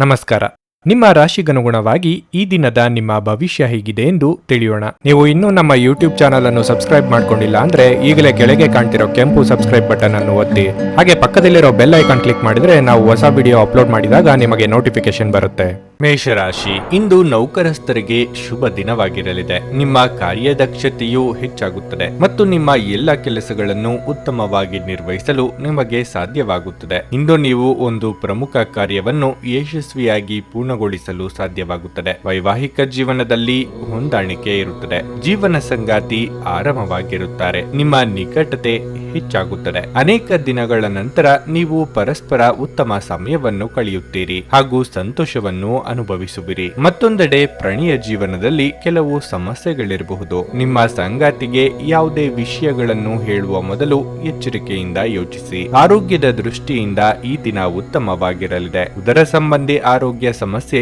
ನಮಸ್ಕಾರ. ನಿಮ್ಮ ರಾಶಿಗನುಗುಣವಾಗಿ ಈ ದಿನದ ನಿಮ್ಮ ಭವಿಷ್ಯ ಹೇಗಿದೆ ಎಂದು ತಿಳಿಯೋಣ. ನೀವು ಇನ್ನೂ ನಮ್ಮ ಯೂಟ್ಯೂಬ್ ಚಾನಲ್ ಅನ್ನು ಸಬ್ಸ್ಕ್ರೈಬ್ ಮಾಡ್ಕೊಂಡಿಲ್ಲ ಅಂದ್ರೆ ಈಗಲೇ ಕೆಳಗೆ ಕಾಣ್ತಿರೋ ಕೆಂಪು ಸಬ್ಸ್ಕ್ರೈಬ್ ಬಟನ್ ಅನ್ನು ಒತ್ತಿ, ಹಾಗೆ ಪಕ್ಕದಲ್ಲಿರೋ ಬೆಲ್ ಐಕಾನ್ ಕ್ಲಿಕ್ ಮಾಡಿದ್ರೆ ನಾವು ಹೊಸ ವಿಡಿಯೋ ಅಪ್ಲೋಡ್ ಮಾಡಿದಾಗ ನಿಮಗೆ ನೋಟಿಫಿಕೇಶನ್ ಬರುತ್ತೆ. ಮೇಷರಾಶಿ, ಇಂದು ನೌಕರಸ್ಥರಿಗೆ ಶುಭ ದಿನವಾಗಿರಲಿದೆ. ನಿಮ್ಮ ಕಾರ್ಯದಕ್ಷತೆಯು ಹೆಚ್ಚಾಗುತ್ತದೆ ಮತ್ತು ನಿಮ್ಮ ಎಲ್ಲ ಕೆಲಸಗಳನ್ನು ಉತ್ತಮವಾಗಿ ನಿರ್ವಹಿಸಲು ನಿಮಗೆ ಸಾಧ್ಯವಾಗುತ್ತದೆ. ಇಂದು ನೀವು ಒಂದು ಪ್ರಮುಖ ಕಾರ್ಯವನ್ನು ಯಶಸ್ವಿಯಾಗಿ ಪೂರ್ಣಗೊಳಿಸಲು ಸಾಧ್ಯವಾಗುತ್ತದೆ. ವೈವಾಹಿಕ ಜೀವನದಲ್ಲಿ ಹೊಂದಾಣಿಕೆ ಇರುತ್ತದೆ. ಜೀವನ ಸಂಗಾತಿ ಆರಾಮವಾಗಿರುತ್ತಾರೆ. ನಿಮ್ಮ ನಿಕಟತೆ ಹೆಚ್ಚಾಗುತ್ತದೆ. ಅನೇಕ ದಿನಗಳ ನಂತರ ನೀವು ಪರಸ್ಪರ ಉತ್ತಮ ಸಮಯವನ್ನು ಕಳೆಯುತ್ತೀರಿ ಹಾಗೂ ಸಂತೋಷವನ್ನು ಅನುಭವಿಸುವಿರಿ. ಮತ್ತೊಂದೆಡೆ ಪ್ರಣಯ ಜೀವನದಲ್ಲಿ ಕೆಲವು ಸಮಸ್ಯೆಗಳಿರಬಹುದು. ನಿಮ್ಮ ಸಂಗಾತಿಗೆ ಯಾವುದೇ ವಿಷಯಗಳನ್ನು ಹೇಳುವ ಮೊದಲು ಎಚ್ಚರಿಕೆಯಿಂದ ಯೋಚಿಸಿ. ಆರೋಗ್ಯದ ದೃಷ್ಟಿಯಿಂದ ಈ ದಿನ ಉತ್ತಮವಾಗಿರಲಿದೆ. ಉದರ ಸಂಬಂಧಿ ಆರೋಗ್ಯ ಸಮಸ್ಯೆ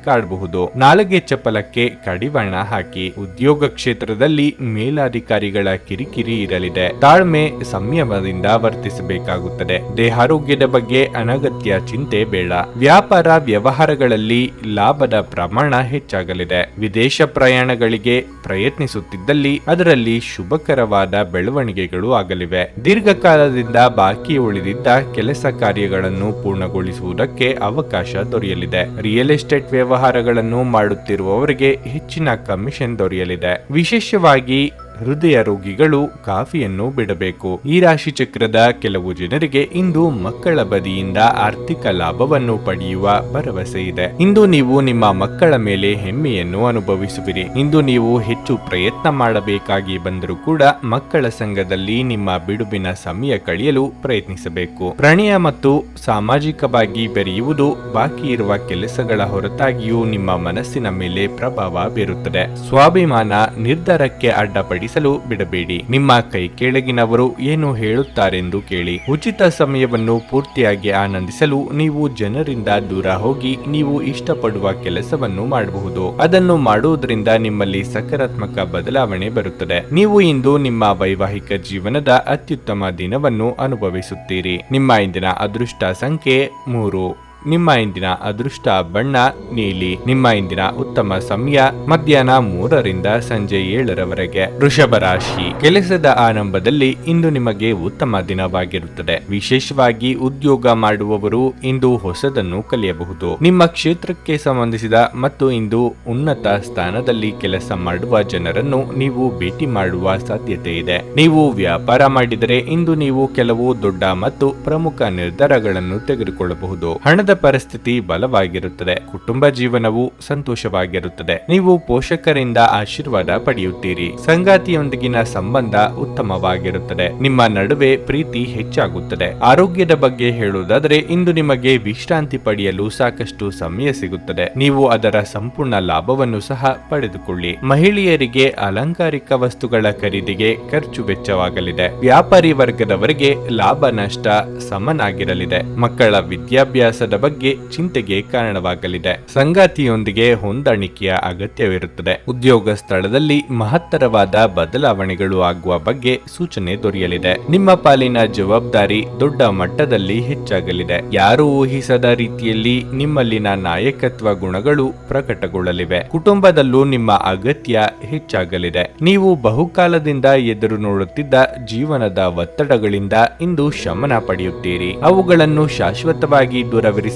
ಕಾಡಬಹುದು. ನಾಲಿಗೆ ಚಪಲಕ್ಕೆ ಕಡಿವಾಣ ಹಾಕಿ. ಉದ್ಯೋಗ ಕ್ಷೇತ್ರದಲ್ಲಿ ಮೇಲಾಧಿಕಾರಿಗಳ ಕಿರಿಕಿರಿ ಇರಲಿದೆ. ತಾಳ್ಮೆ ಸಂಯಮದಿಂದ ವರ್ತಿಸಬೇಕಾಗುತ್ತದೆ. ದೇಹಾರೋಗ್ಯದ ಬಗ್ಗೆ ಅನಗತ್ಯ ಚಿಂತೆ ಬೇಡ. ವ್ಯಾಪಾರ ವ್ಯವಹಾರಗಳಲ್ಲಿ ಲಾಭದ ಪ್ರಮಾಣ ಹೆಚ್ಚಾಗಲಿದೆ. ವಿದೇಶ ಪ್ರಯಾಣಗಳಿಗೆ ಪ್ರಯತ್ನಿಸುತ್ತಿದ್ದಲ್ಲಿ ಅದರಲ್ಲಿ ಶುಭಕರವಾದ ಬೆಳವಣಿಗೆಗಳು ಆಗಲಿವೆ. ದೀರ್ಘಕಾಲದಿಂದ ಬಾಕಿ ಉಳಿದಿದ್ದ ಕೆಲಸ ಕಾರ್ಯಗಳನ್ನು ಪೂರ್ಣಗೊಳಿಸುವುದಕ್ಕೆ ಅವಕಾಶ ದೊರೆಯಲಿದೆ. ರಿಯಲ್ ಎಸ್ಟೇಟ್ ವ್ಯವಹಾರಗಳನ್ನು ಮಾಡುತ್ತಿರುವವರಿಗೆ ಹೆಚ್ಚಿನ ಕಮಿಷನ್ ದೊರೆಯಲಿದೆ. ವಿಶೇಷವಾಗಿ ಹೃದಯ ರೋಗಿಗಳು ಕಾಫಿಯನ್ನು ಬಿಡಬೇಕು. ಈ ರಾಶಿ ಚಕ್ರದ ಕೆಲವು ಜನರಿಗೆ ಇಂದು ಮಕ್ಕಳ ಬದಿಯಿಂದ ಆರ್ಥಿಕ ಲಾಭವನ್ನು ಪಡೆಯುವ ಭರವಸೆ ಇದೆ. ಇಂದು ನೀವು ನಿಮ್ಮ ಮಕ್ಕಳ ಮೇಲೆ ಹೆಮ್ಮೆಯನ್ನು ಅನುಭವಿಸುವಿರಿ. ಇಂದು ನೀವು ಹೆಚ್ಚು ಪ್ರಯತ್ನ ಮಾಡಬೇಕಾಗಿ ಬಂದರೂ ಕೂಡ ಮಕ್ಕಳ ಸಂಘದಲ್ಲಿ ನಿಮ್ಮ ಬಿಡುವಿನ ಸಮಯ ಕಳೆಯಲು ಪ್ರಯತ್ನಿಸಬೇಕು. ಪ್ರಣಯ ಮತ್ತು ಸಾಮಾಜಿಕವಾಗಿ ಬೆರೆಯುವುದು ಬಾಕಿ ಇರುವ ಕೆಲಸಗಳ ಹೊರತಾಗಿಯೂ ನಿಮ್ಮ ಮನಸ್ಸಿನ ಮೇಲೆ ಪ್ರಭಾವ ಬೀರುತ್ತದೆ. ಸ್ವಾಭಿಮಾನ ನಿರ್ಧಾರಕ್ಕೆ ಅಡ್ಡಪಡಿಸಿ ಬಿಡಬೇಡಿ. ನಿಮ್ಮ ಕೈ ಕೆಳಗಿನವರು ಏನು ಹೇಳುತ್ತಾರೆಂದು ಕೇಳಿ. ಉಚಿತ ಸಮಯವನ್ನು ಪೂರ್ತಿಯಾಗಿ ಆನಂದಿಸಲು ನೀವು ಜನರಿಂದ ದೂರ ಹೋಗಿ ನೀವು ಇಷ್ಟಪಡುವ ಕೆಲಸವನ್ನು ಮಾಡಬಹುದು. ಅದನ್ನು ಮಾಡುವುದರಿಂದ ನಿಮ್ಮಲ್ಲಿ ಸಕಾರಾತ್ಮಕ ಬದಲಾವಣೆ ಬರುತ್ತದೆ. ನೀವು ಇಂದು ನಿಮ್ಮ ವೈವಾಹಿಕ ಜೀವನದ ಅತ್ಯುತ್ತಮ ದಿನವನ್ನು ಅನುಭವಿಸುತ್ತೀರಿ. ನಿಮ್ಮ ಇಂದಿನ ಅದೃಷ್ಟ ಸಂಖ್ಯೆ 3. ನಿಮ್ಮ ಇಂದಿನ ಅದೃಷ್ಟ ಬಣ್ಣ ನೀಲಿ. ನಿಮ್ಮ ಇಂದಿನ ಉತ್ತಮ ಸಮಯ ಮಧ್ಯಾಹ್ನ 3ರಿಂದ ಸಂಜೆ 7ರವರೆಗೆ. ವೃಷಭ ರಾಶಿ, ಕೆಲಸದ ಆರಂಭದಲ್ಲಿ ಇಂದು ನಿಮಗೆ ಉತ್ತಮ ದಿನವಾಗಿರುತ್ತದೆ. ವಿಶೇಷವಾಗಿ ಉದ್ಯೋಗ ಮಾಡುವವರು ಇಂದು ಹೊಸದನ್ನು ಕಲಿಯಬಹುದು. ನಿಮ್ಮ ಕ್ಷೇತ್ರಕ್ಕೆ ಸಂಬಂಧಿಸಿದ ಮತ್ತು ಇಂದು ಉನ್ನತ ಸ್ಥಾನದಲ್ಲಿ ಕೆಲಸ ಮಾಡುವ ಜನರನ್ನು ನೀವು ಭೇಟಿ ಮಾಡುವ ಸಾಧ್ಯತೆ ಇದೆ. ನೀವು ವ್ಯಾಪಾರ ಮಾಡಿದರೆ ಇಂದು ನೀವು ಕೆಲವು ದೊಡ್ಡ ಮತ್ತು ಪ್ರಮುಖ ನಿರ್ಧಾರಗಳನ್ನು ತೆಗೆದುಕೊಳ್ಳಬಹುದು. ಹಣದ ಪರಿಸ್ಥಿತಿ ಬಲವಾಗಿರುತ್ತದೆ. ಕುಟುಂಬ ಜೀವನವು ಸಂತೋಷವಾಗಿರುತ್ತದೆ. ನೀವು ಪೋಷಕರಿಂದ ಆಶೀರ್ವಾದ ಪಡೆಯುತ್ತೀರಿ. ಸಂಗಾತಿಯೊಂದಿಗಿನ ಸಂಬಂಧ ಉತ್ತಮವಾಗಿರುತ್ತದೆ. ನಿಮ್ಮ ನಡುವೆ ಪ್ರೀತಿ ಹೆಚ್ಚಾಗುತ್ತದೆ. ಆರೋಗ್ಯದ ಬಗ್ಗೆ ಹೇಳುವುದಾದರೆ ಇಂದು ನಿಮಗೆ ವಿಶ್ರಾಂತಿ ಪಡೆಯಲು ಸಾಕಷ್ಟು ಸಮಯ ಸಿಗುತ್ತದೆ. ನೀವು ಅದರ ಸಂಪೂರ್ಣ ಲಾಭವನ್ನು ಸಹ ಪಡೆದುಕೊಳ್ಳಿ. ಮಹಿಳೆಯರಿಗೆ ಅಲಂಕಾರಿಕ ವಸ್ತುಗಳ ಖರೀದಿಗೆ ಖರ್ಚು ವೆಚ್ಚವಾಗಲಿದೆ. ವ್ಯಾಪಾರಿ ವರ್ಗದವರಿಗೆ ಲಾಭ ನಷ್ಟ ಸಮನಾಗಿರಲಿದೆ. ಮಕ್ಕಳ ವಿದ್ಯಾಭ್ಯಾಸದ ಬಗ್ಗೆ ಚಿಂತೆಗೆ ಕಾರಣವಾಗಲಿದೆ. ಸಂಗಾತಿಯೊಂದಿಗೆ ಹೊಂದಾಣಿಕೆಯ ಅಗತ್ಯವಿರುತ್ತದೆ. ಉದ್ಯೋಗ ಸ್ಥಳದಲ್ಲಿ ಮಹತ್ತರವಾದ ಬದಲಾವಣೆಗಳು ಆಗುವ ಬಗ್ಗೆ ಸೂಚನೆ ದೊರೆಯಲಿದೆ. ನಿಮ್ಮ ಪಾಲಿನ ಜವಾಬ್ದಾರಿ ದೊಡ್ಡ ಮಟ್ಟದಲ್ಲಿ ಹೆಚ್ಚಾಗಲಿದೆ. ಯಾರೂ ಊಹಿಸದ ರೀತಿಯಲ್ಲಿ ನಿಮ್ಮಲ್ಲಿನ ನಾಯಕತ್ವ ಗುಣಗಳು ಪ್ರಕಟಗೊಳ್ಳಲಿವೆ. ಕುಟುಂಬದಲ್ಲೂ ನಿಮ್ಮ ಅಗತ್ಯ ಹೆಚ್ಚಾಗಲಿದೆ. ನೀವು ಬಹುಕಾಲದಿಂದ ಎದುರು ನೋಡುತ್ತಿದ್ದ ಜೀವನದ ಒತ್ತಡಗಳಿಂದ ಇಂದು ಶಮನ ಪಡೆಯುತ್ತೀರಿ. ಅವುಗಳನ್ನು ಶಾಶ್ವತವಾಗಿ ದೂರವಿರಿಸಲು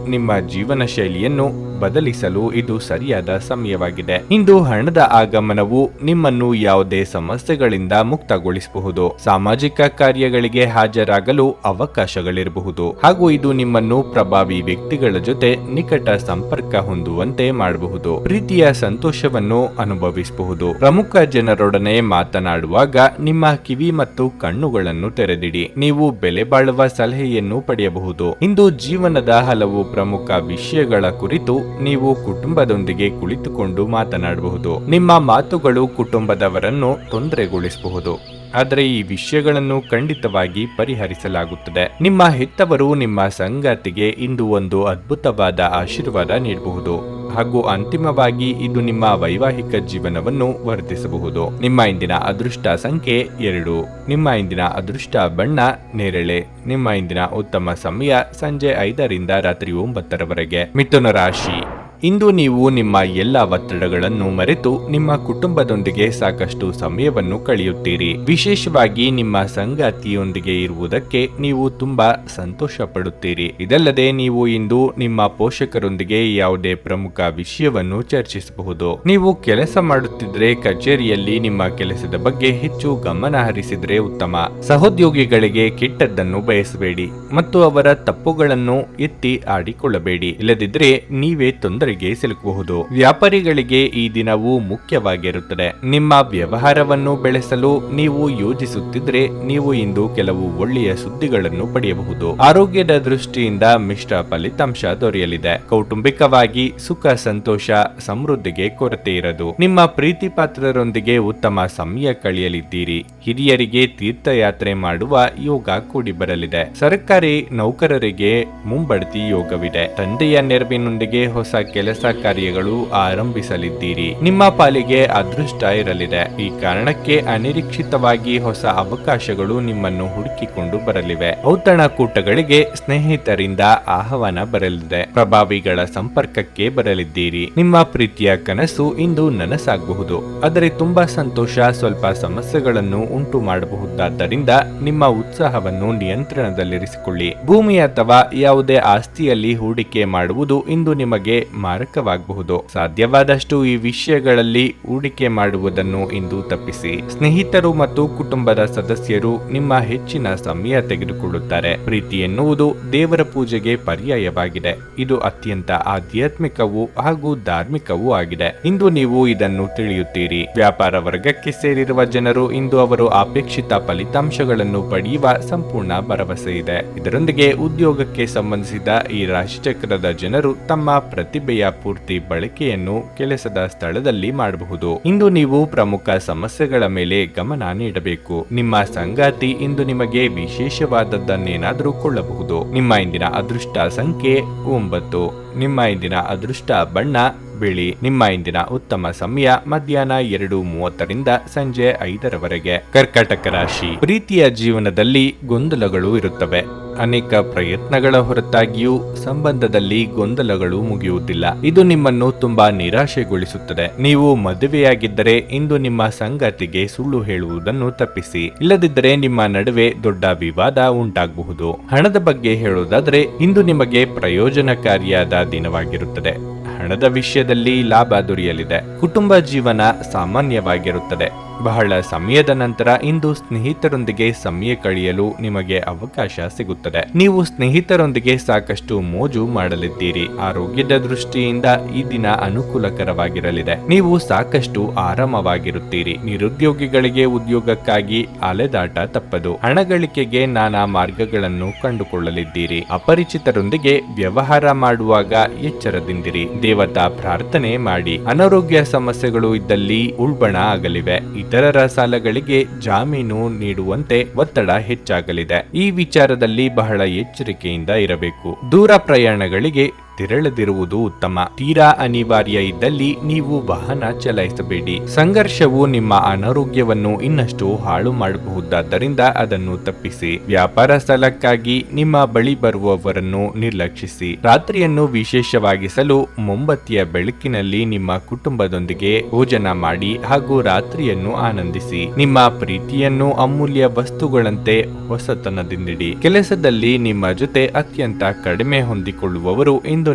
ನಿಮ್ಮ ಜೀವನ ಶೈಲಿಯನ್ನು ಬದಲಿಸಲು ಇದು ಸರಿಯಾದ ಸಮಯವಾಗಿದೆ. ಇಂದು ಹಣದ ಆಗಮನವು ನಿಮ್ಮನ್ನು ಯಾವುದೇ ಸಮಸ್ಯೆಗಳಿಂದ ಮುಕ್ತಗೊಳಿಸಬಹುದು. ಸಾಮಾಜಿಕ ಕಾರ್ಯಗಳಿಗೆ ಹಾಜರಾಗಲು ಅವಕಾಶಗಳಿರಬಹುದು ಹಾಗೂ ಇದು ನಿಮ್ಮನ್ನು ಪ್ರಭಾವಿ ವ್ಯಕ್ತಿಗಳ ಜೊತೆ ನಿಕಟ ಸಂಪರ್ಕ ಹೊಂದುವಂತೆ ಮಾಡಬಹುದು. ಪ್ರೀತಿಯ ಸಂತೋಷವನ್ನು ಅನುಭವಿಸಬಹುದು. ಪ್ರಮುಖ ಜನರೊಡನೆ ಮಾತನಾಡುವಾಗ ನಿಮ್ಮ ಕಿವಿ ಮತ್ತು ಕಣ್ಣುಗಳನ್ನು ತೆರೆದಿಡಿ. ನೀವು ಬೆಲೆ ಬಾಳುವ ಸಲಹೆಯನ್ನು ಪಡೆಯಬಹುದು. ಇಂದು ಜೀವನದ ಹಲವು ಪ್ರಮುಖ ವಿಷಯಗಳ ಕುರಿತು ನೀವು ಕುಟುಂಬದೊಂದಿಗೆ ಕುಳಿತುಕೊಂಡು ಮಾತನಾಡಬಹುದು. ನಿಮ್ಮ ಮಾತುಗಳು ಕುಟುಂಬದವರನ್ನು ತೊಂದರೆಗೊಳಿಸಬಹುದು. ಆದರೆ ಈ ವಿಷಯಗಳನ್ನು ಖಂಡಿತವಾಗಿ ಪರಿಹರಿಸಲಾಗುತ್ತದೆ. ನಿಮ್ಮ ಹೆತ್ತವರು ನಿಮ್ಮ ಸಂಗಾತಿಗೆ ಇಂದು ಒಂದು ಅದ್ಭುತವಾದ ಆಶೀರ್ವಾದ ನೀಡಬಹುದು ಹಾಗೂ ಅಂತಿಮವಾಗಿ ಇದು ನಿಮ್ಮ ವೈವಾಹಿಕ ಜೀವನವನ್ನು ವರ್ಧಿಸಬಹುದು. ನಿಮ್ಮ ಇಂದಿನ ಅದೃಷ್ಟ ಸಂಖ್ಯೆ 2. ನಿಮ್ಮ ಇಂದಿನ ಅದೃಷ್ಟ ಬಣ್ಣ ನೇರಳೆ. ನಿಮ್ಮ ಇಂದಿನ ಉತ್ತಮ ಸಮಯ ಸಂಜೆ 5ರಿಂದ ರಾತ್ರಿ 9ರವರೆಗೆ. ಮಿಥುನ ರಾಶಿ. ಇಂದು ನೀವು ನಿಮ್ಮ ಎಲ್ಲ ಒತ್ತಡಗಳನ್ನು ಮರೆತು ನಿಮ್ಮ ಕುಟುಂಬದೊಂದಿಗೆ ಸಾಕಷ್ಟು ಸಮಯವನ್ನು ಕಳೆಯುತ್ತೀರಿ. ವಿಶೇಷವಾಗಿ ನಿಮ್ಮ ಸಂಗಾತಿಯೊಂದಿಗೆ ಇರುವುದಕ್ಕೆ ನೀವು ತುಂಬಾ ಸಂತೋಷ ಪಡುತ್ತೀರಿ. ಇದಲ್ಲದೆ ನೀವು ಇಂದು ನಿಮ್ಮ ಪೋಷಕರೊಂದಿಗೆ ಯಾವುದೇ ಪ್ರಮುಖ ವಿಷಯವನ್ನು ಚರ್ಚಿಸಬಹುದು. ನೀವು ಕೆಲಸ ಮಾಡುತ್ತಿದ್ದರೆ ಕಚೇರಿಯಲ್ಲಿ ನಿಮ್ಮ ಕೆಲಸದ ಬಗ್ಗೆ ಹೆಚ್ಚು ಗಮನ ಹರಿಸಿದ್ರೆ ಉತ್ತಮ. ಸಹೋದ್ಯೋಗಿಗಳಿಗೆ ಕೆಟ್ಟದ್ದನ್ನು ಬಯಸಬೇಡಿ ಮತ್ತು ಅವರ ತಪ್ಪುಗಳನ್ನು ಎತ್ತಿ ಆಡಿಕೊಳ್ಳಬೇಡಿ. ಇಲ್ಲದಿದ್ದರೆ ನೀವೇ ತೊಂದರೆ ಸಿಲುಕಬಹುದು. ವ್ಯಾಪಾರಿಗಳಿಗೆ ಈ ದಿನವೂ ಮುಖ್ಯವಾಗಿರುತ್ತದೆ. ನಿಮ್ಮ ವ್ಯವಹಾರವನ್ನು ಬೆಳೆಸಲು ನೀವು ಯೋಜಿಸುತ್ತಿದ್ರೆ ನೀವು ಇಂದು ಕೆಲವು ಒಳ್ಳೆಯ ಸುದ್ದಿಗಳನ್ನು ಪಡೆಯಬಹುದು. ಆರೋಗ್ಯದ ದೃಷ್ಟಿಯಿಂದ ಮಿಶ್ರ ಫಲಿತಾಂಶ ದೊರೆಯಲಿದೆ. ಕೌಟುಂಬಿಕವಾಗಿ ಸುಖ ಸಂತೋಷ ಸಮೃದ್ಧಿಗೆ ಕೊರತೆ ಇರದು. ನಿಮ್ಮ ಪ್ರೀತಿ ಪಾತ್ರರೊಂದಿಗೆ ಉತ್ತಮ ಸಮಯ ಕಳೆಯಲಿದ್ದೀರಿ. ಹಿರಿಯರಿಗೆ ತೀರ್ಥಯಾತ್ರೆ ಮಾಡುವ ಯೋಗ ಕೂಡಿ ಬರಲಿದೆ. ಸರ್ಕಾರಿ ನೌಕರರಿಗೆ ಮುಂಬಡ್ತಿ ಯೋಗವಿದೆ. ತಂದೆಯ ನೆರವಿನೊಂದಿಗೆ ಹೊಸ ಕೆಲಸ ಕಾರ್ಯಗಳು ಆರಂಭಿಸಲಿದ್ದೀರಿ. ನಿಮ್ಮ ಪಾಲಿಗೆ ಅದೃಷ್ಟ ಇರಲಿದೆ. ಈ ಕಾರಣಕ್ಕೆ ಅನಿರೀಕ್ಷಿತವಾಗಿ ಹೊಸ ಅವಕಾಶಗಳು ನಿಮ್ಮನ್ನು ಹುಡುಕಿಕೊಂಡು ಬರಲಿವೆ. ಔತಣಕೂಟಗಳಿಗೆ ಸ್ನೇಹಿತರಿಂದ ಆಹ್ವಾನ ಬರಲಿದೆ. ಪ್ರಭಾವಿಗಳ ಸಂಪರ್ಕಕ್ಕೆ ಬರಲಿದ್ದೀರಿ. ನಿಮ್ಮ ಪ್ರೀತಿಯ ಕನಸು ಇಂದು ನನಸಾಗಬಹುದು. ಆದರೆ ತುಂಬಾ ಸಂತೋಷ ಸ್ವಲ್ಪ ಸಮಸ್ಯೆಗಳನ್ನು ಉಂಟು ಮಾಡಬಹುದಾದ್ದರಿಂದ ನಿಮ್ಮ ಉತ್ಸಾಹವನ್ನು ನಿಯಂತ್ರಣದಲ್ಲಿರಿಸಿಕೊಳ್ಳಿ. ಭೂಮಿ ಅಥವಾ ಯಾವುದೇ ಆಸ್ತಿಯಲ್ಲಿ ಹೂಡಿಕೆ ಮಾಡುವುದು ಇಂದು ನಿಮಗೆ ಮಾರಕವಾಗಬಹುದು. ಸಾಧ್ಯವಾದಷ್ಟು ಈ ವಿಷಯಗಳಲ್ಲಿ ಹೂಡಿಕೆ ಮಾಡುವುದನ್ನು ಇಂದು ತಪ್ಪಿಸಿ. ಸ್ನೇಹಿತರು ಮತ್ತು ಕುಟುಂಬದ ಸದಸ್ಯರು ನಿಮ್ಮ ಹೆಚ್ಚಿನ ಸಮಯ ತೆಗೆದುಕೊಳ್ಳುತ್ತಾರೆ. ಪ್ರೀತಿ ಎನ್ನುವುದು ದೇವರ ಪೂಜೆಗೆ ಪರ್ಯಾಯವಾಗಿದೆ. ಇದು ಅತ್ಯಂತ ಆಧ್ಯಾತ್ಮಿಕವೂ ಹಾಗೂ ಧಾರ್ಮಿಕವೂ ಆಗಿದೆ. ಇಂದು ನೀವು ಇದನ್ನು ತಿಳಿಯುತ್ತೀರಿ. ವ್ಯಾಪಾರ ವರ್ಗಕ್ಕೆ ಸೇರಿರುವ ಜನರು ಇಂದು ಅವರು ಅಪೇಕ್ಷಿತ ಫಲಿತಾಂಶಗಳನ್ನು ಪಡೆಯುವ ಸಂಪೂರ್ಣ ಭರವಸೆ ಇದೆ. ಇದರೊಂದಿಗೆ ಉದ್ಯೋಗಕ್ಕೆ ಸಂಬಂಧಿಸಿದ ಈ ರಾಶಿಚಕ್ರದ ಜನರು ತಮ್ಮ ಪ್ರತಿಭೆಯ ಪೂರ್ತಿ ಬಳಕೆಯನ್ನು ಕೆಲಸದ ಸ್ಥಳದಲ್ಲಿ ಮಾಡಬಹುದು. ಇಂದು ನೀವು ಪ್ರಮುಖ ಸಮಸ್ಯೆಗಳ ಮೇಲೆ ಗಮನ ನೀಡಬೇಕು. ನಿಮ್ಮ ಸಂಗಾತಿ ಇಂದು ನಿಮಗೆ ವಿಶೇಷವಾದದ್ದನ್ನೇನಾದರೂ ಕೊಳ್ಳಬಹುದು. ನಿಮ್ಮ ಇಂದಿನ ಅದೃಷ್ಟ ಸಂಖ್ಯೆ 9. ನಿಮ್ಮ ಇಂದಿನ ಅದೃಷ್ಟ ಬಣ್ಣ ಬಿಳಿ. ನಿಮ್ಮ ಇಂದಿನ ಉತ್ತಮ ಸಮಯ ಮಧ್ಯಾಹ್ನ 2:30ರಿಂದ ಸಂಜೆ 5ರವರೆಗೆ. ಕರ್ಕಾಟಕ ರಾಶಿ. ಪ್ರೀತಿಯ ಜೀವನದಲ್ಲಿ ಗೊಂದಲಗಳು ಇರುತ್ತವೆ. ಅನೇಕ ಪ್ರಯತ್ನಗಳ ಹೊರತಾಗಿಯೂ ಸಂಬಂಧದಲ್ಲಿ ಗೊಂದಲಗಳು ಮುಗಿಯುವುದಿಲ್ಲ. ಇದು ನಿಮ್ಮನ್ನು ತುಂಬಾ ನಿರಾಶೆಗೊಳಿಸುತ್ತದೆ. ನೀವು ಮದುವೆಯಾಗಿದ್ದರೆ ಇಂದು ನಿಮ್ಮ ಸಂಗಾತಿಗೆ ಸುಳ್ಳು ಹೇಳುವುದನ್ನು ತಪ್ಪಿಸಿ. ಇಲ್ಲದಿದ್ದರೆ ನಿಮ್ಮ ನಡುವೆ ದೊಡ್ಡ ವಿವಾದ ಉಂಟಾಗಬಹುದು. ಹಣದ ಬಗ್ಗೆ ಹೇಳುವುದಾದರೆ ಇಂದು ನಿಮಗೆ ಪ್ರಯೋಜನಕಾರಿಯಾದ ದಿನವಾಗಿರುತ್ತದೆ. ಹಣದ ವಿಷಯದಲ್ಲಿ ಲಾಭ ದೊರೆಯಲಿದೆ. ಕುಟುಂಬ ಜೀವನ ಸಾಮಾನ್ಯವಾಗಿರುತ್ತದೆ. ಬಹಳ ಸಮಯದ ನಂತರ ಇಂದು ಸ್ನೇಹಿತರೊಂದಿಗೆ ಸಮಯ ಕಳೆಯಲು ನಿಮಗೆ ಅವಕಾಶ ಸಿಗುತ್ತದೆ. ನೀವು ಸ್ನೇಹಿತರೊಂದಿಗೆ ಸಾಕಷ್ಟು ಮೋಜು ಮಾಡಲಿದ್ದೀರಿ. ಆರೋಗ್ಯದ ದೃಷ್ಟಿಯಿಂದ ಈ ದಿನ ಅನುಕೂಲಕರವಾಗಿರಲಿದೆ. ನೀವು ಸಾಕಷ್ಟು ಆರಾಮವಾಗಿರುತ್ತೀರಿ. ನಿರುದ್ಯೋಗಿಗಳಿಗೆ ಉದ್ಯೋಗಕ್ಕಾಗಿ ಅಲೆದಾಟ ತಪ್ಪದು. ಹಣ ಗಳಿಕೆಗೆ ನಾನಾ ಮಾರ್ಗಗಳನ್ನು ಕಂಡುಕೊಳ್ಳಲಿದ್ದೀರಿ. ಅಪರಿಚಿತರೊಂದಿಗೆ ವ್ಯವಹಾರ ಮಾಡುವಾಗ ಎಚ್ಚರದಿಂದಿರಿ. ದೇವತಾ ಪ್ರಾರ್ಥನೆ ಮಾಡಿ. ಅನಾರೋಗ್ಯ ಸಮಸ್ಯೆಗಳು ಇದ್ದಲ್ಲಿ ಉಲ್ಬಣ ಆಗಲಿವೆ. ಇತರರ ಸಾಲಗಳಿಗೆ ಜಾಮೀನು ನೀಡುವಂತೆ ಒತ್ತಡ ಹೆಚ್ಚಾಗಲಿದೆ. ಈ ವಿಚಾರದಲ್ಲಿ ಬಹಳ ಎಚ್ಚರಿಕೆಯಿಂದ ಇರಬೇಕು. ದೂರ ಪ್ರಯಾಣಗಳಿಗೆ ತೆರಳದಿರುವುದು ಉತ್ತಮ. ತೀರಾ ಅನಿವಾರ್ಯ ಇದ್ದಲ್ಲಿ ನೀವು ವಾಹನ ಚಲಾಯಿಸಬೇಡಿ. ಸಂಘರ್ಷವು ನಿಮ್ಮ ಅನಾರೋಗ್ಯವನ್ನು ಇನ್ನಷ್ಟು ಹಾಳು ಮಾಡಬಹುದಾದ್ದರಿಂದ ಅದನ್ನು ತಪ್ಪಿಸಿ. ವ್ಯಾಪಾರ ಸ್ಥಳಕ್ಕಾಗಿ ನಿಮ್ಮ ಬಳಿ ಬರುವವರನ್ನು ನಿರ್ಲಕ್ಷಿಸಿ. ರಾತ್ರಿಯನ್ನು ವಿಶೇಷವಾಗಿಸಲು ಮೊಂಬತ್ತಿಯ ಬೆಳಕಿನಲ್ಲಿ ನಿಮ್ಮ ಕುಟುಂಬದೊಂದಿಗೆ ಭೋಜನ ಮಾಡಿ ಹಾಗೂ ರಾತ್ರಿಯನ್ನು ಆನಂದಿಸಿ. ನಿಮ್ಮ ಪ್ರೀತಿಯನ್ನು ಅಮೂಲ್ಯ ವಸ್ತುಗಳಂತೆ ಹೊಸತನದಿಂದಿಡಿ. ಕೆಲಸದಲ್ಲಿ ನಿಮ್ಮ ಜೊತೆ ಅತ್ಯಂತ ಕಡಿಮೆ ಹೊಂದಿಕೊಳ್ಳುವವರು ಇಂದು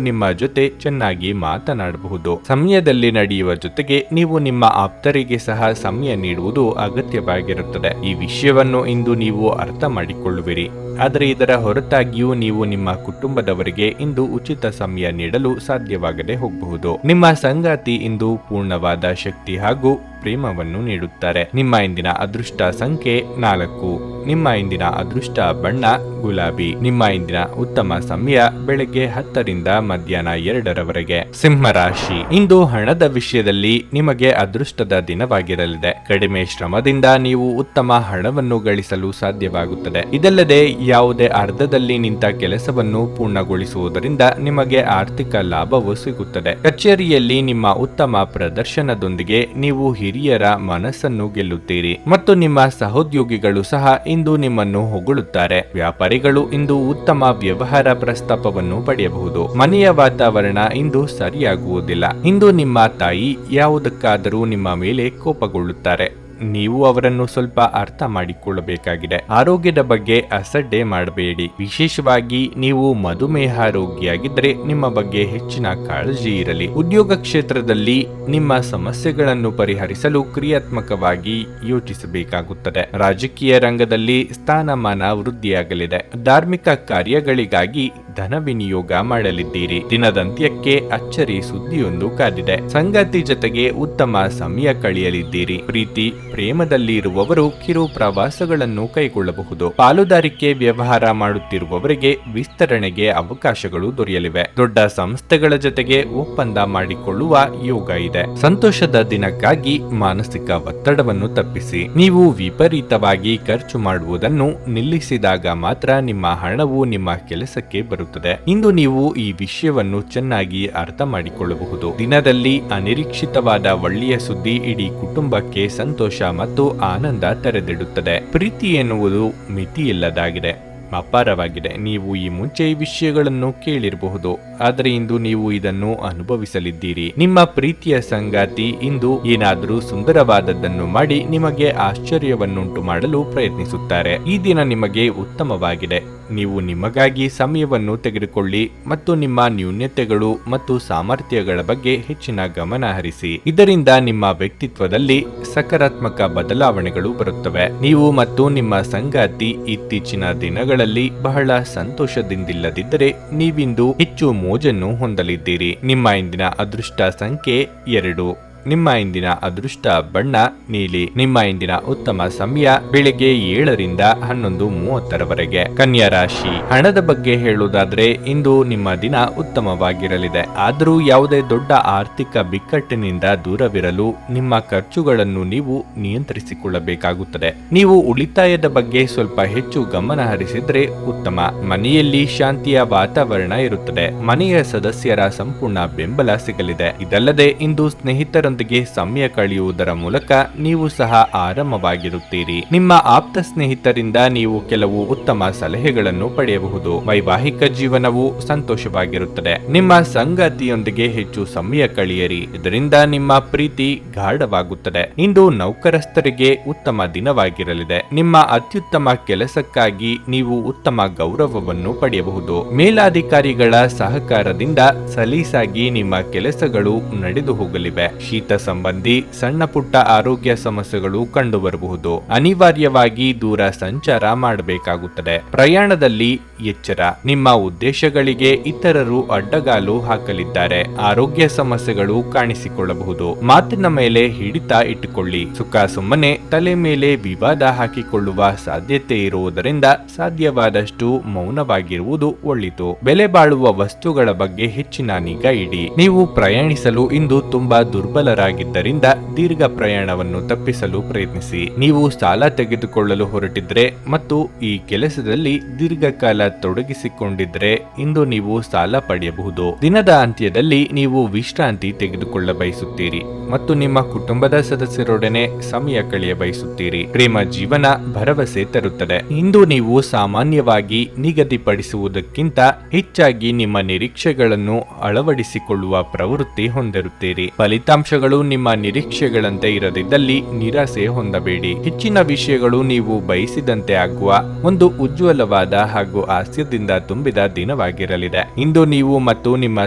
ನಿಮ್ಮ ಜೊತೆ ಚೆನ್ನಾಗಿ ಮಾತನಾಡಬಹುದು. ಸಮಯದಲ್ಲಿ ನಡೆಯುವ ಜೊತೆಗೆ ನೀವು ನಿಮ್ಮ ಆಪ್ತರಿಗೆ ಸಹ ಸಮಯ ನೀಡುವುದು ಅಗತ್ಯವಾಗಿರುತ್ತದೆ. ಈ ವಿಷಯವನ್ನು ಇಂದು ನೀವು ಅರ್ಥ ಮಾಡಿಕೊಳ್ಳುವಿರಿ. ಆದರೆ ಇದರ ಹೊರತಾಗಿಯೂ ನೀವು ನಿಮ್ಮ ಕುಟುಂಬದವರಿಗೆ ಇಂದು ಉಚಿತ ಸಮಯ ನೀಡಲು ಸಾಧ್ಯವಾಗದೆ ಹೋಗಬಹುದು. ನಿಮ್ಮ ಸಂಗಾತಿ ಇಂದು ಪೂರ್ಣವಾದ ಶಕ್ತಿ ಹಾಗೂ ಪ್ರೇಮವನ್ನು ನೀಡುತ್ತಾರೆ. ನಿಮ್ಮ ಇಂದಿನ ಅದೃಷ್ಟ ಸಂಖ್ಯೆ 4. ನಿಮ್ಮ ಇಂದಿನ ಅದೃಷ್ಟ ಬಣ್ಣ ಗುಲಾಬಿ. ನಿಮ್ಮ ಇಂದಿನ ಉತ್ತಮ ಸಮಯ ಬೆಳಗ್ಗೆ 10 ರಿಂದ ಮಧ್ಯಾಹ್ನ 2 ಸಿಂಹ ರಾಶಿ. ಇಂದು ಹಣದ ವಿಷಯದಲ್ಲಿ ನಿಮಗೆ ಅದೃಷ್ಟದ ದಿನವಾಗಿರಲಿದೆ. ಕಡಿಮೆ ಶ್ರಮದಿಂದ ನೀವು ಉತ್ತಮ ಹಣವನ್ನು ಗಳಿಸಲು ಸಾಧ್ಯವಾಗುತ್ತದೆ. ಇದಲ್ಲದೆ ಯಾವುದೇ ಅರ್ಧದಲ್ಲಿ ನಿಂತ ಕೆಲಸವನ್ನು ಪೂರ್ಣಗೊಳಿಸುವುದರಿಂದ ನಿಮಗೆ ಆರ್ಥಿಕ ಲಾಭವು ಸಿಗುತ್ತದೆ. ಕಚೇರಿಯಲ್ಲಿ ನಿಮ್ಮ ಉತ್ತಮ ಪ್ರದರ್ಶನದೊಂದಿಗೆ ನೀವು ಹಿರಿಯರ ಮನಸ್ಸನ್ನು ಗೆಲ್ಲುತ್ತೀರಿ ಮತ್ತು ನಿಮ್ಮ ಸಹೋದ್ಯೋಗಿಗಳು ಸಹ ಇಂದು ನಿಮ್ಮನ್ನು ಹೊಗಳುತ್ತಾರೆ. ವ್ಯಾಪಾರಿಗಳು ಇಂದು ಉತ್ತಮ ವ್ಯವಹಾರ ಪ್ರಸ್ತಾಪವನ್ನು ಪಡೆಯಬಹುದು. ಮನೆಯ ವಾತಾವರಣ ಇಂದು ಸರಿಯಾಗುವುದಿಲ್ಲ. ಇಂದು ನಿಮ್ಮ ತಾಯಿ ಯಾವುದಕ್ಕಾದರೂ ನಿಮ್ಮ ಮೇಲೆ ಕೋಪಗೊಳ್ಳುತ್ತಾರೆ. ನೀವು ಅವರನ್ನು ಸ್ವಲ್ಪ ಅರ್ಥ ಮಾಡಿಕೊಳ್ಳಬೇಕಾಗಿದೆ. ಆರೋಗ್ಯದ ಬಗ್ಗೆ ಅಸಡ್ಡೆ ಮಾಡಬೇಡಿ. ವಿಶೇಷವಾಗಿ ನೀವು ಮಧುಮೇಹ ರೋಗಿಯಾಗಿದ್ದರೆ ನಿಮ್ಮ ಬಗ್ಗೆ ಹೆಚ್ಚಿನ ಕಾಳಜಿ ಇರಲಿ. ಉದ್ಯೋಗ ಕ್ಷೇತ್ರದಲ್ಲಿ ನಿಮ್ಮ ಸಮಸ್ಯೆಗಳನ್ನು ಪರಿಹರಿಸಲು ಕ್ರಿಯಾತ್ಮಕವಾಗಿ ಯೋಚಿಸಬೇಕಾಗುತ್ತದೆ. ರಾಜಕೀಯ ರಂಗದಲ್ಲಿ ಸ್ಥಾನಮಾನ ವೃದ್ಧಿಯಾಗಲಿದೆ. ಧಾರ್ಮಿಕ ಕಾರ್ಯಗಳಿಗಾಗಿ ಧನ ವಿನಿಯೋಗ ಮಾಡಲಿದ್ದೀರಿ. ದಿನದಂತ್ಯಕ್ಕೆ ಅಚ್ಚರಿ ಸುದ್ದಿಯೊಂದು ಕಾದಿದೆ. ಸಂಗಾತಿ ಜೊತೆಗೆ ಉತ್ತಮ ಸಮಯ ಕಳೆಯಲಿದ್ದೀರಿ. ಪ್ರೀತಿ ಪ್ರೇಮದಲ್ಲಿ ಇರುವವರು ಕಿರು ಪ್ರವಾಸಗಳನ್ನು ಕೈಗೊಳ್ಳಬಹುದು. ಪಾಲುದಾರಿಕೆ ವ್ಯವಹಾರ ಮಾಡುತ್ತಿರುವವರಿಗೆ ವಿಸ್ತರಣೆಗೆ ಅವಕಾಶಗಳು ದೊರೆಯಲಿವೆ. ದೊಡ್ಡ ಸಂಸ್ಥೆಗಳ ಜೊತೆಗೆ ಒಪ್ಪಂದ ಮಾಡಿಕೊಳ್ಳುವ ಯೋಗ ಇದೆ. ಸಂತೋಷದ ದಿನಕ್ಕಾಗಿ ಮಾನಸಿಕ ಒತ್ತಡವನ್ನು ತಪ್ಪಿಸಿ. ನೀವು ವಿಪರೀತವಾಗಿ ಖರ್ಚು ಮಾಡುವುದನ್ನು ನಿಲ್ಲಿಸಿದಾಗ ಮಾತ್ರ ನಿಮ್ಮ ಹಣವು ನಿಮ್ಮ ಕೆಲಸಕ್ಕೆ ಬರುತ್ತದೆ. ಇಂದು ನೀವು ಈ ವಿಷಯವನ್ನು ಚೆನ್ನಾಗಿ ಅರ್ಥ ಮಾಡಿಕೊಳ್ಳಬಹುದು. ದಿನದಲ್ಲಿ ಅನಿರೀಕ್ಷಿತವಾದ ಒಳ್ಳೆಯ ಸುದ್ದಿ ಇಡೀ ಕುಟುಂಬಕ್ಕೆ ಸಂತೋಷ ಮತ್ತು ಆನಂದ ತೆರೆದಿಡುತ್ತದೆ. ಪ್ರೀತಿ ಎನ್ನುವುದು ಮಿತಿಯಿಲ್ಲದಾಗಿದೆ, ಅಪಾರವಾಗಿದೆ. ನೀವು ಈ ಮುಂಚೆ ಈ ವಿಷಯಗಳನ್ನು ಕೇಳಿರಬಹುದು, ಆದರೆ ಇಂದು ನೀವು ಇದನ್ನು ಅನುಭವಿಸಲಿದ್ದೀರಿ. ನಿಮ್ಮ ಪ್ರೀತಿಯ ಸಂಗಾತಿ ಇಂದು ಏನಾದರೂ ಸುಂದರವಾದದ್ದನ್ನು ಮಾಡಿ ನಿಮಗೆ ಆಶ್ಚರ್ಯವನ್ನುಂಟು ಮಾಡಲು ಪ್ರಯತ್ನಿಸುತ್ತಾರೆ. ಈ ದಿನ ನಿಮಗೆ ಉತ್ತಮವಾಗಿದೆ. ನೀವು ನಿಮಗಾಗಿ ಸಮಯವನ್ನು ತೆಗೆದುಕೊಳ್ಳಿ ಮತ್ತು ನಿಮ್ಮ ನ್ಯೂನತೆಗಳು ಮತ್ತು ಸಾಮರ್ಥ್ಯಗಳ ಬಗ್ಗೆ ಹೆಚ್ಚಿನ ಗಮನ ಹರಿಸಿ. ಇದರಿಂದ ನಿಮ್ಮ ವ್ಯಕ್ತಿತ್ವದಲ್ಲಿ ಸಕಾರಾತ್ಮಕ ಬದಲಾವಣೆಗಳು ಬರುತ್ತವೆ. ನೀವು ಮತ್ತು ನಿಮ್ಮ ಸಂಗಾತಿ ಇತ್ತೀಚಿನ ದಿನಗಳಲ್ಲಿ ಬಹಳ ಸಂತೋಷದಿಂದಿಲ್ಲದಿದ್ದರೆ ನೀವಿಂದು ಹೆಚ್ಚು ಮೋಜನ್ನು ಹೊಂದಲಿದ್ದೀರಿ. ನಿಮ್ಮ ಇಂದಿನ ಅದೃಷ್ಟ ಸಂಖ್ಯೆ 2. ನಿಮ್ಮ ಇಂದಿನ ಅದೃಷ್ಟ ಬಣ್ಣ ನೀಲಿ. ನಿಮ್ಮ ಇಂದಿನ ಉತ್ತಮ ಸಮಯ ಬೆಳಿಗ್ಗೆ 7 ರಿಂದ 11:30 ಕನ್ಯಾ ರಾಶಿ. ಹಣದ ಬಗ್ಗೆ ಹೇಳುವುದಾದ್ರೆ ಇಂದು ನಿಮ್ಮ ದಿನ ಉತ್ತಮವಾಗಿರಲಿದೆ. ಆದರೂ ಯಾವುದೇ ದೊಡ್ಡ ಆರ್ಥಿಕ ಬಿಕ್ಕಟ್ಟಿನಿಂದ ದೂರವಿರಲು ನಿಮ್ಮ ಖರ್ಚುಗಳನ್ನು ನೀವು ನಿಯಂತ್ರಿಸಿಕೊಳ್ಳಬೇಕಾಗುತ್ತದೆ. ನೀವು ಉಳಿತಾಯದ ಬಗ್ಗೆ ಸ್ವಲ್ಪ ಹೆಚ್ಚು ಗಮನ ಹರಿಸಿದ್ರೆ ಉತ್ತಮ. ಮನೆಯಲ್ಲಿ ಶಾಂತಿಯ ವಾತಾವರಣ ಇರುತ್ತದೆ. ಮನೆಯ ಸದಸ್ಯರ ಸಂಪೂರ್ಣ ಬೆಂಬಲ ಸಿಗಲಿದೆ. ಇದಲ್ಲದೆ ಇಂದು ಸ್ನೇಹಿತರ ಸಮಯ ಕಳೆಯುವುದರ ಮೂಲಕ ನೀವು ಸಹ ಆರಾಮವಾಗಿರುತ್ತೀರಿ. ನಿಮ್ಮ ಆಪ್ತ ಸ್ನೇಹಿತರಿಂದ ನೀವು ಕೆಲವು ಉತ್ತಮ ಸಲಹೆಗಳನ್ನು ಪಡೆಯಬಹುದು. ವೈವಾಹಿಕ ಜೀವನವು ಸಂತೋಷವಾಗಿರುತ್ತದೆ. ನಿಮ್ಮ ಸಂಗಾತಿಯೊಂದಿಗೆ ಹೆಚ್ಚು ಸಮಯ ಕಳೆಯಿರಿ. ಇದರಿಂದ ನಿಮ್ಮ ಪ್ರೀತಿ ಗಾಢವಾಗುತ್ತದೆ. ಇಂದು ನೌಕರಸ್ಥರಿಗೆ ಉತ್ತಮ ದಿನವಾಗಿರಲಿದೆ. ನಿಮ್ಮ ಅತ್ಯುತ್ತಮ ಕೆಲಸಕ್ಕಾಗಿ ನೀವು ಉತ್ತಮ ಗೌರವವನ್ನು ಪಡೆಯಬಹುದು. ಮೇಲಾಧಿಕಾರಿಗಳ ಸಹಕಾರದಿಂದ ಸಲೀಸಾಗಿ ನಿಮ್ಮ ಕೆಲಸಗಳು ನಡೆದು ಹೋಗಲಿವೆ. ಶೀತ ಸಂಬಂಧಿ ಸಣ್ಣ ಪುಟ್ಟ ಆರೋಗ್ಯ ಸಮಸ್ಯೆಗಳು ಕಂಡುಬರಬಹುದು. ಅನಿವಾರ್ಯವಾಗಿ ದೂರ ಸಂಚಾರ ಮಾಡಬೇಕಾಗುತ್ತದೆ. ಪ್ರಯಾಣದಲ್ಲಿ ಎಚ್ಚರ. ನಿಮ್ಮ ಉದ್ದೇಶಗಳಿಗೆ ಇತರರು ಅಡ್ಡಗಾಲು ಹಾಕಲಿದ್ದಾರೆ. ಆರೋಗ್ಯ ಸಮಸ್ಯೆಗಳು ಕಾಣಿಸಿಕೊಳ್ಳಬಹುದು. ಮಾತಿನ ಮೇಲೆ ಹಿಡಿತ ಇಟ್ಟುಕೊಳ್ಳಿ. ಸುಖ ಸುಮ್ಮನೆ ತಲೆ ಮೇಲೆ ವಿವಾದ ಹಾಕಿಕೊಳ್ಳುವ ಸಾಧ್ಯತೆ ಇರುವುದರಿಂದ ಸಾಧ್ಯವಾದಷ್ಟು ಮೌನವಾಗಿರುವುದು ಒಳಿತು. ಬೆಲೆ ಬಾಳುವ ವಸ್ತುಗಳ ಬಗ್ಗೆ ಹೆಚ್ಚಿನ ನಿಗಾ ಇಡಿ. ನೀವು ಪ್ರಯಾಣಿಸಲು ಇಂದು ತುಂಬಾ ದುರ್ಬಲರಾಗಿದ್ದರಿಂದ ದೀರ್ಘ ಪ್ರಯಾಣವನ್ನು ತಪ್ಪಿಸಲು ಪ್ರಯತ್ನಿಸಿ. ನೀವು ಸಾಲ ತೆಗೆದುಕೊಳ್ಳಲು ಹೊರಟಿದ್ರೆ ಮತ್ತು ಈ ಕೆಲಸದಲ್ಲಿ ದೀರ್ಘಕಾಲ ತೊಡಗಿಸಿಕೊಂಡಿದ್ರೆ ಇಂದು ನೀವು ಸಾಲ ಪಡೆಯಬಹುದು. ದಿನದ ಅಂತ್ಯದಲ್ಲಿ ನೀವು ವಿಶ್ರಾಂತಿ ತೆಗೆದುಕೊಳ್ಳ ಬಯಸುತ್ತೀರಿ ಮತ್ತು ನಿಮ್ಮ ಕುಟುಂಬದ ಸದಸ್ಯರೊಡನೆ ಸಮಯ ಕಳೆಯ ಬಯಸುತ್ತೀರಿ. ಪ್ರೇಮ ಜೀವನ ಭರವಸೆ ತರುತ್ತದೆ. ಇಂದು ನೀವು ಸಾಮಾನ್ಯವಾಗಿ ನಿಗದಿಪಡಿಸುವುದಕ್ಕಿಂತ ಹೆಚ್ಚಾಗಿ ನಿಮ್ಮ ನಿರೀಕ್ಷೆಗಳನ್ನು ಅಳವಡಿಸಿಕೊಳ್ಳುವ ಪ್ರವೃತ್ತಿ ಹೊಂದಿರುತ್ತೀರಿ. ಫಲಿತಾಂಶಗಳು ನಿಮ್ಮ ನಿರೀಕ್ಷೆಗಳಂತೆ ಇರದಿದ್ದಲ್ಲಿ ನಿರಾಸೆ ಹೊಂದಬೇಡಿ. ಹೆಚ್ಚಿನ ವಿಷಯಗಳು ನೀವು ಬಯಸಿದಂತೆ ಆಗುವ ಒಂದು ಉಜ್ವಲವಾದ ಹಾಗೂ ಹಾಸ್ಯದಿಂದ ತುಂಬಿದ ದಿನವಾಗಿರಲಿದೆ. ಇಂದು ನೀವು ಮತ್ತು ನಿಮ್ಮ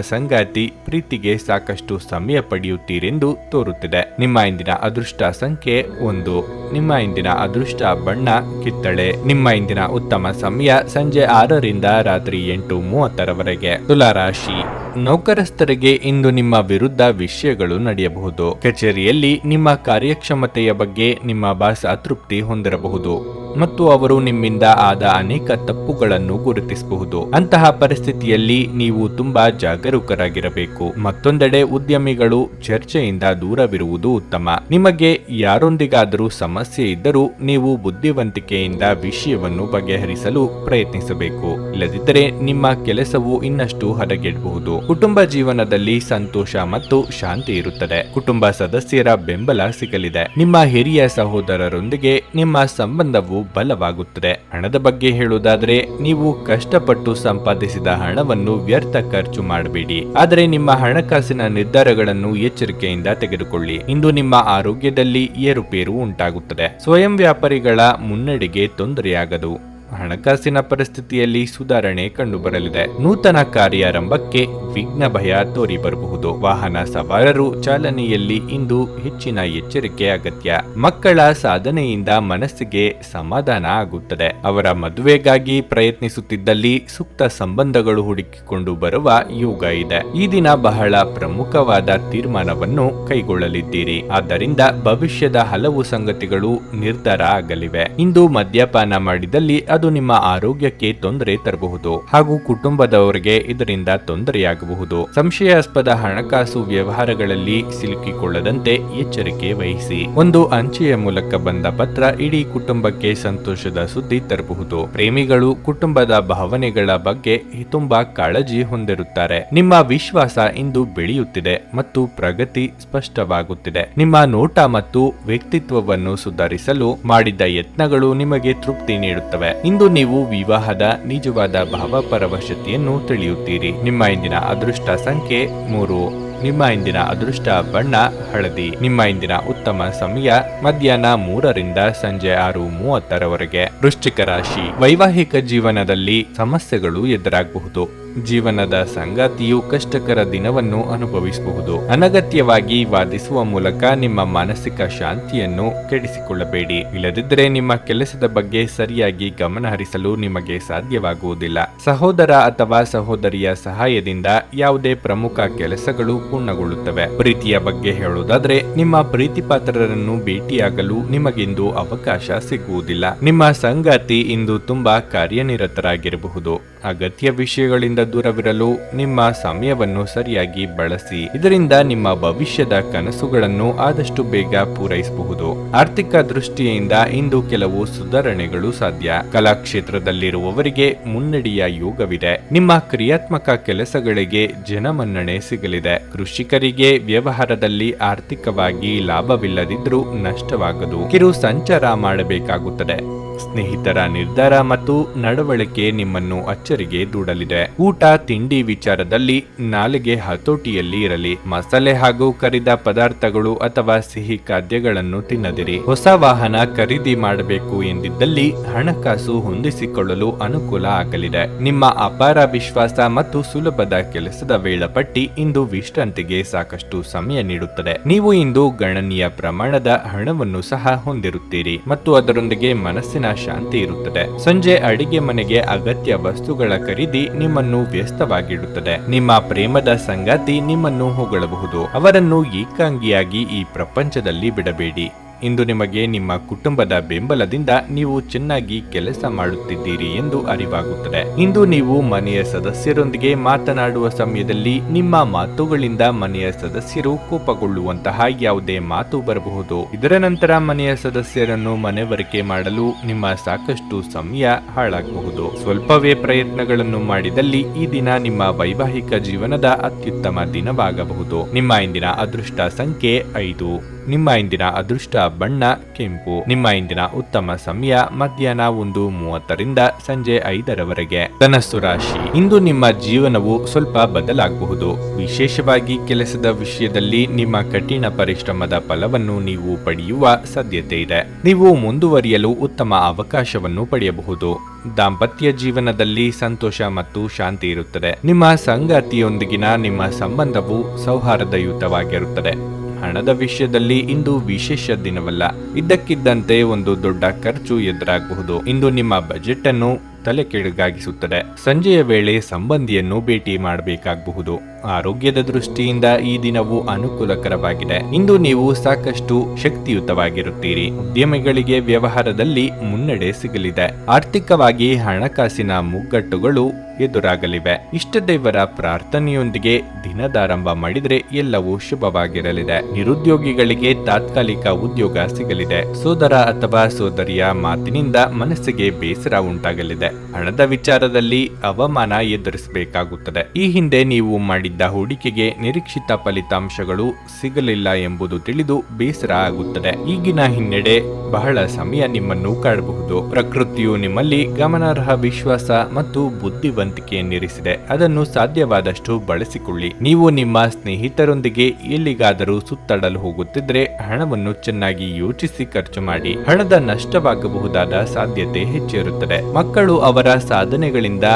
ಸಂಗಾತಿ ಪ್ರೀತಿಗೆ ಸಾಕಷ್ಟು ಸಮಯ ಪಡೆಯುತ್ತೀರೆಂದು ತೋರುತ್ತಿದೆ. ನಿಮ್ಮ ಇಂದಿನ ಅದೃಷ್ಟ ಸಂಖ್ಯೆ 1. ನಿಮ್ಮ ಇಂದಿನ ಅದೃಷ್ಟ ಬಣ್ಣ ಕಿತ್ತಳೆ. ನಿಮ್ಮ ಇಂದಿನ ಉತ್ತಮ ಸಮಯ ಸಂಜೆ 6ರಿಂದ ರಾತ್ರಿ 8:30ರವರೆಗೆ. ತುಲಾ ರಾಶಿ, ನೌಕರಸ್ಥರಿಗೆ ಇಂದು ನಿಮ್ಮ ವಿರುದ್ಧ ವಿಷಯಗಳು ನಡೆಯಬಹುದು. ಕಚೇರಿಯಲ್ಲಿ ನಿಮ್ಮ ಕಾರ್ಯಕ್ಷಮತೆಯ ಬಗ್ಗೆ ನಿಮ್ಮ ಬಾಸ್ ಅತೃಪ್ತಿ ಹೊಂದಿರಬಹುದು ಮತ್ತು ಅವರು ನಿಮ್ಮಿಂದ ಆದ ಅನೇಕ ತಪ್ಪುಗಳನ್ನು ಗುರುತಿಸಬಹುದು. ಅಂತಹ ಪರಿಸ್ಥಿತಿಯಲ್ಲಿ ನೀವು ತುಂಬಾ ಜಾಗರೂಕರಾಗಿರಬೇಕು. ಮತ್ತೊಂದೆಡೆ ಉದ್ಯಮಿಗಳು ಚರ್ಚೆಯಿಂದ ದೂರವಿರುವುದು ಉತ್ತಮ. ನಿಮಗೆ ಯಾರೊಂದಿಗಾದರೂ ಸಮಸ್ಯೆ ಇದ್ದರೂ ನೀವು ಬುದ್ಧಿವಂತಿಕೆಯಿಂದ ವಿಷಯವನ್ನು ಬಗೆಹರಿಸಲು ಪ್ರಯತ್ನಿಸಬೇಕು. ಇಲ್ಲದಿದ್ದರೆ ನಿಮ್ಮ ಕೆಲಸವು ಇನ್ನಷ್ಟು ಹದಗೆಡಬಹುದು. ಕುಟುಂಬ ಜೀವನದಲ್ಲಿ ಸಂತೋಷ ಮತ್ತು ಶಾಂತಿ ಇರುತ್ತದೆ. ಕುಟುಂಬ ಸದಸ್ಯರ ಬೆಂಬಲ ಸಿಗಲಿದೆ. ನಿಮ್ಮ ಹಿರಿಯ ಸಹೋದರರೊಂದಿಗೆ ನಿಮ್ಮ ಸಂಬಂಧವು ಬಲವಾಗುತ್ತದೆ. ಹಣದ ಬಗ್ಗೆ ಹೇಳುವುದಾದರೆ, ನೀವು ಕಷ್ಟಪಟ್ಟು ಸಂಪಾದಿಸಿದ ಹಣವನ್ನು ವ್ಯರ್ಥ ಖರ್ಚು ಮಾಡಬೇಡಿ. ಆದರೆ ನಿಮ್ಮ ಹಣಕಾಸಿನ ನಿರ್ಧಾರಗಳನ್ನು ಎಚ್ಚರಿಕೆಯಿಂದ ತೆಗೆದುಕೊಳ್ಳಿ. ಇಂದು ನಿಮ್ಮ ಆರೋಗ್ಯದಲ್ಲಿ ಏರುಪೇರು ಉಂಟಾಗುತ್ತದೆ. ಸ್ವಯಂ ವ್ಯಾಪಾರಿಗಳ ಮುನ್ನಡೆಗೆ ತೊಂದರೆಯಾಗದು. ಹಣಕಾಸಿನ ಪರಿಸ್ಥಿತಿಯಲ್ಲಿ ಸುಧಾರಣೆ ಕಂಡುಬರಲಿದೆ. ನೂತನ ಕಾರ್ಯಾರಂಭಕ್ಕೆ ವಿಘ್ನ ಭಯ ತೋರಿ ಬರಬಹುದು. ವಾಹನ ಸವಾರರು ಚಾಲನೆಯಲ್ಲಿ ಇಂದು ಹೆಚ್ಚಿನ ಎಚ್ಚರಿಕೆ ಅಗತ್ಯ. ಮಕ್ಕಳ ಸಾಧನೆಯಿಂದ ಮನಸ್ಸಿಗೆ ಸಮಾಧಾನ ಆಗುತ್ತದೆ. ಅವರ ಮದುವೆಗಾಗಿ ಪ್ರಯತ್ನಿಸುತ್ತಿದ್ದಲ್ಲಿ ಸೂಕ್ತ ಸಂಬಂಧಗಳು ಹುಡುಕಿಕೊಂಡು ಬರುವ ಯೋಗ ಇದೆ. ಈ ದಿನ ಬಹಳ ಪ್ರಮುಖವಾದ ತೀರ್ಮಾನವನ್ನು ಕೈಗೊಳ್ಳಲಿದ್ದೀರಿ. ಆದ್ದರಿಂದ ಭವಿಷ್ಯದ ಹಲವು ಸಂಗತಿಗಳು ನಿರ್ಧಾರ ಆಗಲಿವೆ. ಇಂದು ಮದ್ಯಪಾನ ಮಾಡಿದಲ್ಲಿ ಅದು ನಿಮ್ಮ ಆರೋಗ್ಯಕ್ಕೆ ತೊಂದರೆ ತರಬಹುದು ಹಾಗೂ ಕುಟುಂಬದವರಿಗೆ ಇದರಿಂದ ತೊಂದರೆಯಾಗಬಹುದು. ಸಂಶಯಾಸ್ಪದ ಹಣಕಾಸು ವ್ಯವಹಾರಗಳಲ್ಲಿ ಸಿಲುಕಿಕೊಳ್ಳದಂತೆ ಎಚ್ಚರಿಕೆ ವಹಿಸಿ. ಒಂದು ಅಂಚೆಯ ಮೂಲಕ ಬಂದ ಪತ್ರ ಇಡೀ ಕುಟುಂಬಕ್ಕೆ ಸಂತೋಷದ ಸುದ್ದಿ ತರಬಹುದು. ಪ್ರೇಮಿಗಳು ಕುಟುಂಬದ ಭಾವನೆಗಳ ಬಗ್ಗೆ ತುಂಬಾ ಕಾಳಜಿ ಹೊಂದಿರುತ್ತಾರೆ. ನಿಮ್ಮ ವಿಶ್ವಾಸ ಇಂದು ಬೆಳೆಯುತ್ತಿದೆ ಮತ್ತು ಪ್ರಗತಿ ಸ್ಪಷ್ಟವಾಗುತ್ತಿದೆ. ನಿಮ್ಮ ನೋಟ ಮತ್ತು ವ್ಯಕ್ತಿತ್ವವನ್ನು ಸುಧಾರಿಸಲು ಮಾಡಿದ ಯತ್ನಗಳು ನಿಮಗೆ ತೃಪ್ತಿ ನೀಡುತ್ತವೆ. ಇಂದು ನೀವು ವಿವಾಹದ ನಿಜವಾದ ಭಾವಪರವಶತೆಯನ್ನು ತಿಳಿಯುತ್ತೀರಿ. ನಿಮ್ಮ ಇಂದಿನ ಅದೃಷ್ಟ ಸಂಖ್ಯೆ 3. ನಿಮ್ಮ ಇಂದಿನ ಅದೃಷ್ಟ ಬಣ್ಣ ಹಳದಿ. ನಿಮ್ಮ ಇಂದಿನ ಉತ್ತಮ ಸಮಯ ಮಧ್ಯಾಹ್ನ 3ರಿಂದ ಸಂಜೆ 6:30ರವರೆಗೆ. ವೃಶ್ಚಿಕ ರಾಶಿ, ವೈವಾಹಿಕ ಜೀವನದಲ್ಲಿ ಸಮಸ್ಯೆಗಳು ಎದುರಾಗಬಹುದು. ಜೀವನದ ಸಂಗಾತಿಯು ಕಷ್ಟಕರ ದಿನವನ್ನು ಅನುಭವಿಸಬಹುದು. ಅನಗತ್ಯವಾಗಿ ವಾದಿಸುವ ಮೂಲಕ ನಿಮ್ಮ ಮಾನಸಿಕ ಶಾಂತಿಯನ್ನು ಕೆಡಿಸಿಕೊಳ್ಳಬೇಡಿ. ಇಲ್ಲದಿದ್ದರೆ ನಿಮ್ಮ ಕೆಲಸದ ಬಗ್ಗೆ ಸರಿಯಾಗಿ ಗಮನ ಹರಿಸಲು ನಿಮಗೆ ಸಾಧ್ಯವಾಗುವುದಿಲ್ಲ. ಸಹೋದರ ಅಥವಾ ಸಹೋದರಿಯ ಸಹಾಯದಿಂದ ಯಾವುದೇ ಪ್ರಮುಖ ಕೆಲಸಗಳು ಪೂರ್ಣಗೊಳ್ಳುತ್ತವೆ. ಪ್ರೀತಿಯ ಬಗ್ಗೆ ಹೇಳುವುದಾದ್ರೆ, ನಿಮ್ಮ ಪ್ರೀತಿಪಾತ್ರರನ್ನು ಭೇಟಿಯಾಗಲು ನಿಮಗಿಂದು ಅವಕಾಶ ಸಿಗುವುದಿಲ್ಲ. ನಿಮ್ಮ ಸಂಗಾತಿ ಇಂದು ತುಂಬಾ ಕಾರ್ಯನಿರತರಾಗಿರಬಹುದು. ಅಗತ್ಯ ವಿಷಯಗಳಿಂದ ದೂರವಿರಲು ನಿಮ್ಮ ಸಮಯವನ್ನು ಸರಿಯಾಗಿ ಬಳಸಿ. ಇದರಿಂದ ನಿಮ್ಮ ಭವಿಷ್ಯದ ಕನಸುಗಳನ್ನು ಆದಷ್ಟು ಬೇಗ ಪೂರೈಸಬಹುದು. ಆರ್ಥಿಕ ದೃಷ್ಟಿಯಿಂದ ಇಂದು ಕೆಲವು ಸುಧಾರಣೆಗಳು ಸಾಧ್ಯ. ಕಲಾ ಕ್ಷೇತ್ರದಲ್ಲಿರುವವರಿಗೆ ಮುನ್ನಡೆಯ ಯೋಗವಿದೆ. ನಿಮ್ಮ ಕ್ರಿಯಾತ್ಮಕ ಕೆಲಸಗಳಿಗೆ ಜನಮನ್ನಣೆ ಸಿಗಲಿದೆ. ಕೃಷಿಕರಿಗೆ ವ್ಯವಹಾರದಲ್ಲಿ ಆರ್ಥಿಕವಾಗಿ ಲಾಭವಿಲ್ಲದಿದ್ರೂ ನಷ್ಟವಾಗದು. ಕಿರು ಸಂಚಾರ ಮಾಡಬೇಕಾಗುತ್ತದೆ. ಸ್ನೇಹಿತರ ನಿರ್ಧಾರ ಮತ್ತು ನಡವಳಿಕೆ ನಿಮ್ಮನ್ನು ಅಚ್ಚರಿಗೆ ದೂಡಲಿದೆ. ಊಟ ತಿಂಡಿ ವಿಚಾರದಲ್ಲಿ ನಾಲಿಗೆ ಹತೋಟಿಯಲ್ಲಿ ಇರಲಿ. ಮಸಾಲೆ ಹಾಗೂ ಕರಿದ ಪದಾರ್ಥಗಳು ಅಥವಾ ಸಿಹಿ ಖಾದ್ಯಗಳನ್ನು ತಿನ್ನದಿರಿ. ಹೊಸ ವಾಹನ ಖರೀದಿ ಮಾಡಬೇಕು ಎಂದಿದ್ದಲ್ಲಿ ಹಣಕಾಸು ಹೊಂದಿಸಿಕೊಳ್ಳಲು ಅನುಕೂಲ ಆಗಲಿದೆ. ನಿಮ್ಮ ಅಪಾರ ವಿಶ್ವಾಸ ಮತ್ತು ಸುಲಭದ ಕೆಲಸದ ವೇಳಾಪಟ್ಟಿ ಇಂದು ವಿಶ್ರಾಂತಿಗೆ ಸಾಕಷ್ಟು ಸಮಯ ನೀಡುತ್ತದೆ. ನೀವು ಇಂದು ಗಣನೀಯ ಪ್ರಮಾಣದ ಹಣವನ್ನು ಸಹ ಹೊಂದಿರುತ್ತೀರಿ ಮತ್ತು ಅದರೊಂದಿಗೆ ಮನಸ್ಸಿನ ಶಾಂತಿ ಇರುತ್ತದೆ. ಸಂಜೆ ಅಡಿಗೆ ಮನೆಗೆ ಅಗತ್ಯ ವಸ್ತುಗಳ ಖರೀದಿ ನಿಮ್ಮನ್ನು ವ್ಯಸ್ತವಾಗಿಡುತ್ತದೆ. ನಿಮ್ಮ ಪ್ರೇಮದ ಸಂಗಾತಿ ನಿಮ್ಮನ್ನು ಹೊಗಳಬಹುದು. ಅವರನ್ನು ಏಕಾಂಗಿಯಾಗಿ ಈ ಪ್ರಪಂಚದಲ್ಲಿ ಬಿಡಬೇಡಿ. ಇಂದು ನಿಮಗೆ ನಿಮ್ಮ ಕುಟುಂಬದ ಬೆಂಬಲದಿಂದ ನೀವು ಚೆನ್ನಾಗಿ ಕೆಲಸ ಮಾಡುತ್ತಿದ್ದೀರಿ ಎಂದು ಅರಿವಾಗುತ್ತದೆ. ಇಂದು ನೀವು ಮನೆಯ ಸದಸ್ಯರೊಂದಿಗೆ ಮಾತನಾಡುವ ಸಮಯದಲ್ಲಿ ನಿಮ್ಮ ಮಾತುಗಳಿಂದ ಮನೆಯ ಸದಸ್ಯರು ಕೋಪಗೊಳ್ಳುವಂತಹ ಯಾವುದೇ ಮಾತು ಬರಬಹುದು. ಇದರ ನಂತರ ಮನೆಯ ಸದಸ್ಯರನ್ನು ಮನವರಿಕೆ ಮಾಡಲು ನಿಮ್ಮ ಸಾಕಷ್ಟು ಸಮಯ ಹಾಳಾಗಬಹುದು. ಸ್ವಲ್ಪವೇ ಪ್ರಯತ್ನಗಳನ್ನು ಮಾಡಿದಲ್ಲಿ ಈ ದಿನ ನಿಮ್ಮ ವೈವಾಹಿಕ ಜೀವನದ ಅತ್ಯುತ್ತಮ ದಿನವಾಗಬಹುದು. ನಿಮ್ಮ ಇಂದಿನ ಅದೃಷ್ಟ ಸಂಖ್ಯೆ 5. ನಿಮ್ಮ ಇಂದಿನ ಅದೃಷ್ಟ ಬಣ್ಣ ಕೆಂಪು. ನಿಮ್ಮ ಇಂದಿನ ಉತ್ತಮ ಸಮಯ ಮಧ್ಯಾಹ್ನ 1:30ರಿಂದ ಸಂಜೆ 5ರವರೆಗೆ. ಧನಸ್ಸು ರಾಶಿ, ಇಂದು ನಿಮ್ಮ ಜೀವನವು ಸ್ವಲ್ಪ ಬದಲಾಗಬಹುದು. ವಿಶೇಷವಾಗಿ ಕೆಲಸದ ವಿಷಯದಲ್ಲಿ ನಿಮ್ಮ ಕಠಿಣ ಪರಿಶ್ರಮದ ಫಲವನ್ನು ನೀವು ಪಡೆಯುವ ಸಾಧ್ಯತೆ ಇದೆ. ನೀವು ಮುಂದುವರಿಯಲು ಉತ್ತಮ ಅವಕಾಶವನ್ನು ಪಡೆಯಬಹುದು. ದಾಂಪತ್ಯ ಜೀವನದಲ್ಲಿ ಸಂತೋಷ ಮತ್ತು ಶಾಂತಿ ಇರುತ್ತದೆ. ನಿಮ್ಮ ಸಂಗಾತಿಯೊಂದಿಗಿನ ನಿಮ್ಮ ಸಂಬಂಧವು ಸೌಹಾರ್ದಯುತವಾಗಿರುತ್ತದೆ. ಹಣದ ವಿಷಯದಲ್ಲಿ ಇಂದು ವಿಶೇಷ ದಿನವಲ್ಲ. ಇದ್ದಕ್ಕಿದ್ದಂತೆ ಒಂದು ದೊಡ್ಡ ಖರ್ಚು ಎದುರಾಗಬಹುದು. ಇಂದು ನಿಮ್ಮ ಬಜೆಟ್ ಅನ್ನು ತಲೆ ಕೆಳಗಾಗಿಸುತ್ತದೆ. ಸಂಜೆಯ ವೇಳೆ ಸಂಬಂಧಿಯನ್ನು ಭೇಟಿ ಮಾಡಬೇಕಾಗಬಹುದು. ಆರೋಗ್ಯದ ದೃಷ್ಟಿಯಿಂದ ಈ ದಿನವು ಅನುಕೂಲಕರವಾಗಿದೆ. ಇಂದು ನೀವು ಸಾಕಷ್ಟು ಶಕ್ತಿಯುತವಾಗಿರುತ್ತೀರಿ. ಉದ್ಯಮಿಗಳಿಗೆ ವ್ಯವಹಾರದಲ್ಲಿ ಮುನ್ನಡೆ ಸಿಗಲಿದೆ. ಆರ್ಥಿಕವಾಗಿ ಹಣಕಾಸಿನ ಮುಗ್ಗಟ್ಟುಗಳು ಎದುರಾಗಲಿವೆ. ಇಷ್ಟ ದೇವರ ಪ್ರಾರ್ಥನೆಯೊಂದಿಗೆ ದಿನದಾರಂಭ ಮಾಡಿದ್ರೆ ಎಲ್ಲವೂ ಶುಭವಾಗಿರಲಿದೆ. ನಿರುದ್ಯೋಗಿಗಳಿಗೆ ತಾತ್ಕಾಲಿಕ ಉದ್ಯೋಗ ಸಿಗಲಿದೆ. ಸೋದರ ಅಥವಾ ಸೋದರಿಯ ಮಾತಿನಿಂದ ಮನಸ್ಸಿಗೆ ಬೇಸರ ಉಂಟಾಗಲಿದೆ. ಹಣದ ವಿಚಾರದಲ್ಲಿ ಅವಮಾನ ಎದುರಿಸಬೇಕಾಗುತ್ತದೆ. ಈ ಹಿಂದೆ ನೀವು ಮಾಡಿದ್ದ ಹೂಡಿಕೆಗೆ ನಿರೀಕ್ಷಿತ ಫಲಿತಾಂಶಗಳು ಸಿಗಲಿಲ್ಲ ಎಂಬುದು ತಿಳಿದು ಬೇಸರ ಆಗುತ್ತದೆ. ಈಗಿನ ಹಿನ್ನಡೆ ಬಹಳ ಸಮಯ ನಿಮ್ಮನ್ನು ಕಾಡಬಹುದು. ಪ್ರಕೃತಿಯು ನಿಮ್ಮಲ್ಲಿ ಗಮನಾರ್ಹ ವಿಶ್ವಾಸ ಮತ್ತು ಬುದ್ಧಿವಂತಿಕೆಯನ್ನಿರಿಸಿದೆ. ಅದನ್ನು ಸಾಧ್ಯವಾದಷ್ಟು ಬಳಸಿಕೊಳ್ಳಿ. ನೀವು ನಿಮ್ಮ ಸ್ನೇಹಿತರೊಂದಿಗೆ ಎಲ್ಲಿಗಾದರೂ ಸುತ್ತಾಡಲು ಹೋಗುತ್ತಿದ್ರೆ ಹಣವನ್ನು ಚೆನ್ನಾಗಿ ಯೋಚಿಸಿ ಖರ್ಚು ಮಾಡಿ. ಹಣದ ನಷ್ಟವಾಗಬಹುದಾದ ಸಾಧ್ಯತೆ ಹೆಚ್ಚಿರುತ್ತದೆ. ಮಕ್ಕಳು ಅವರ ಸಾಧನೆಗಳಿಂದ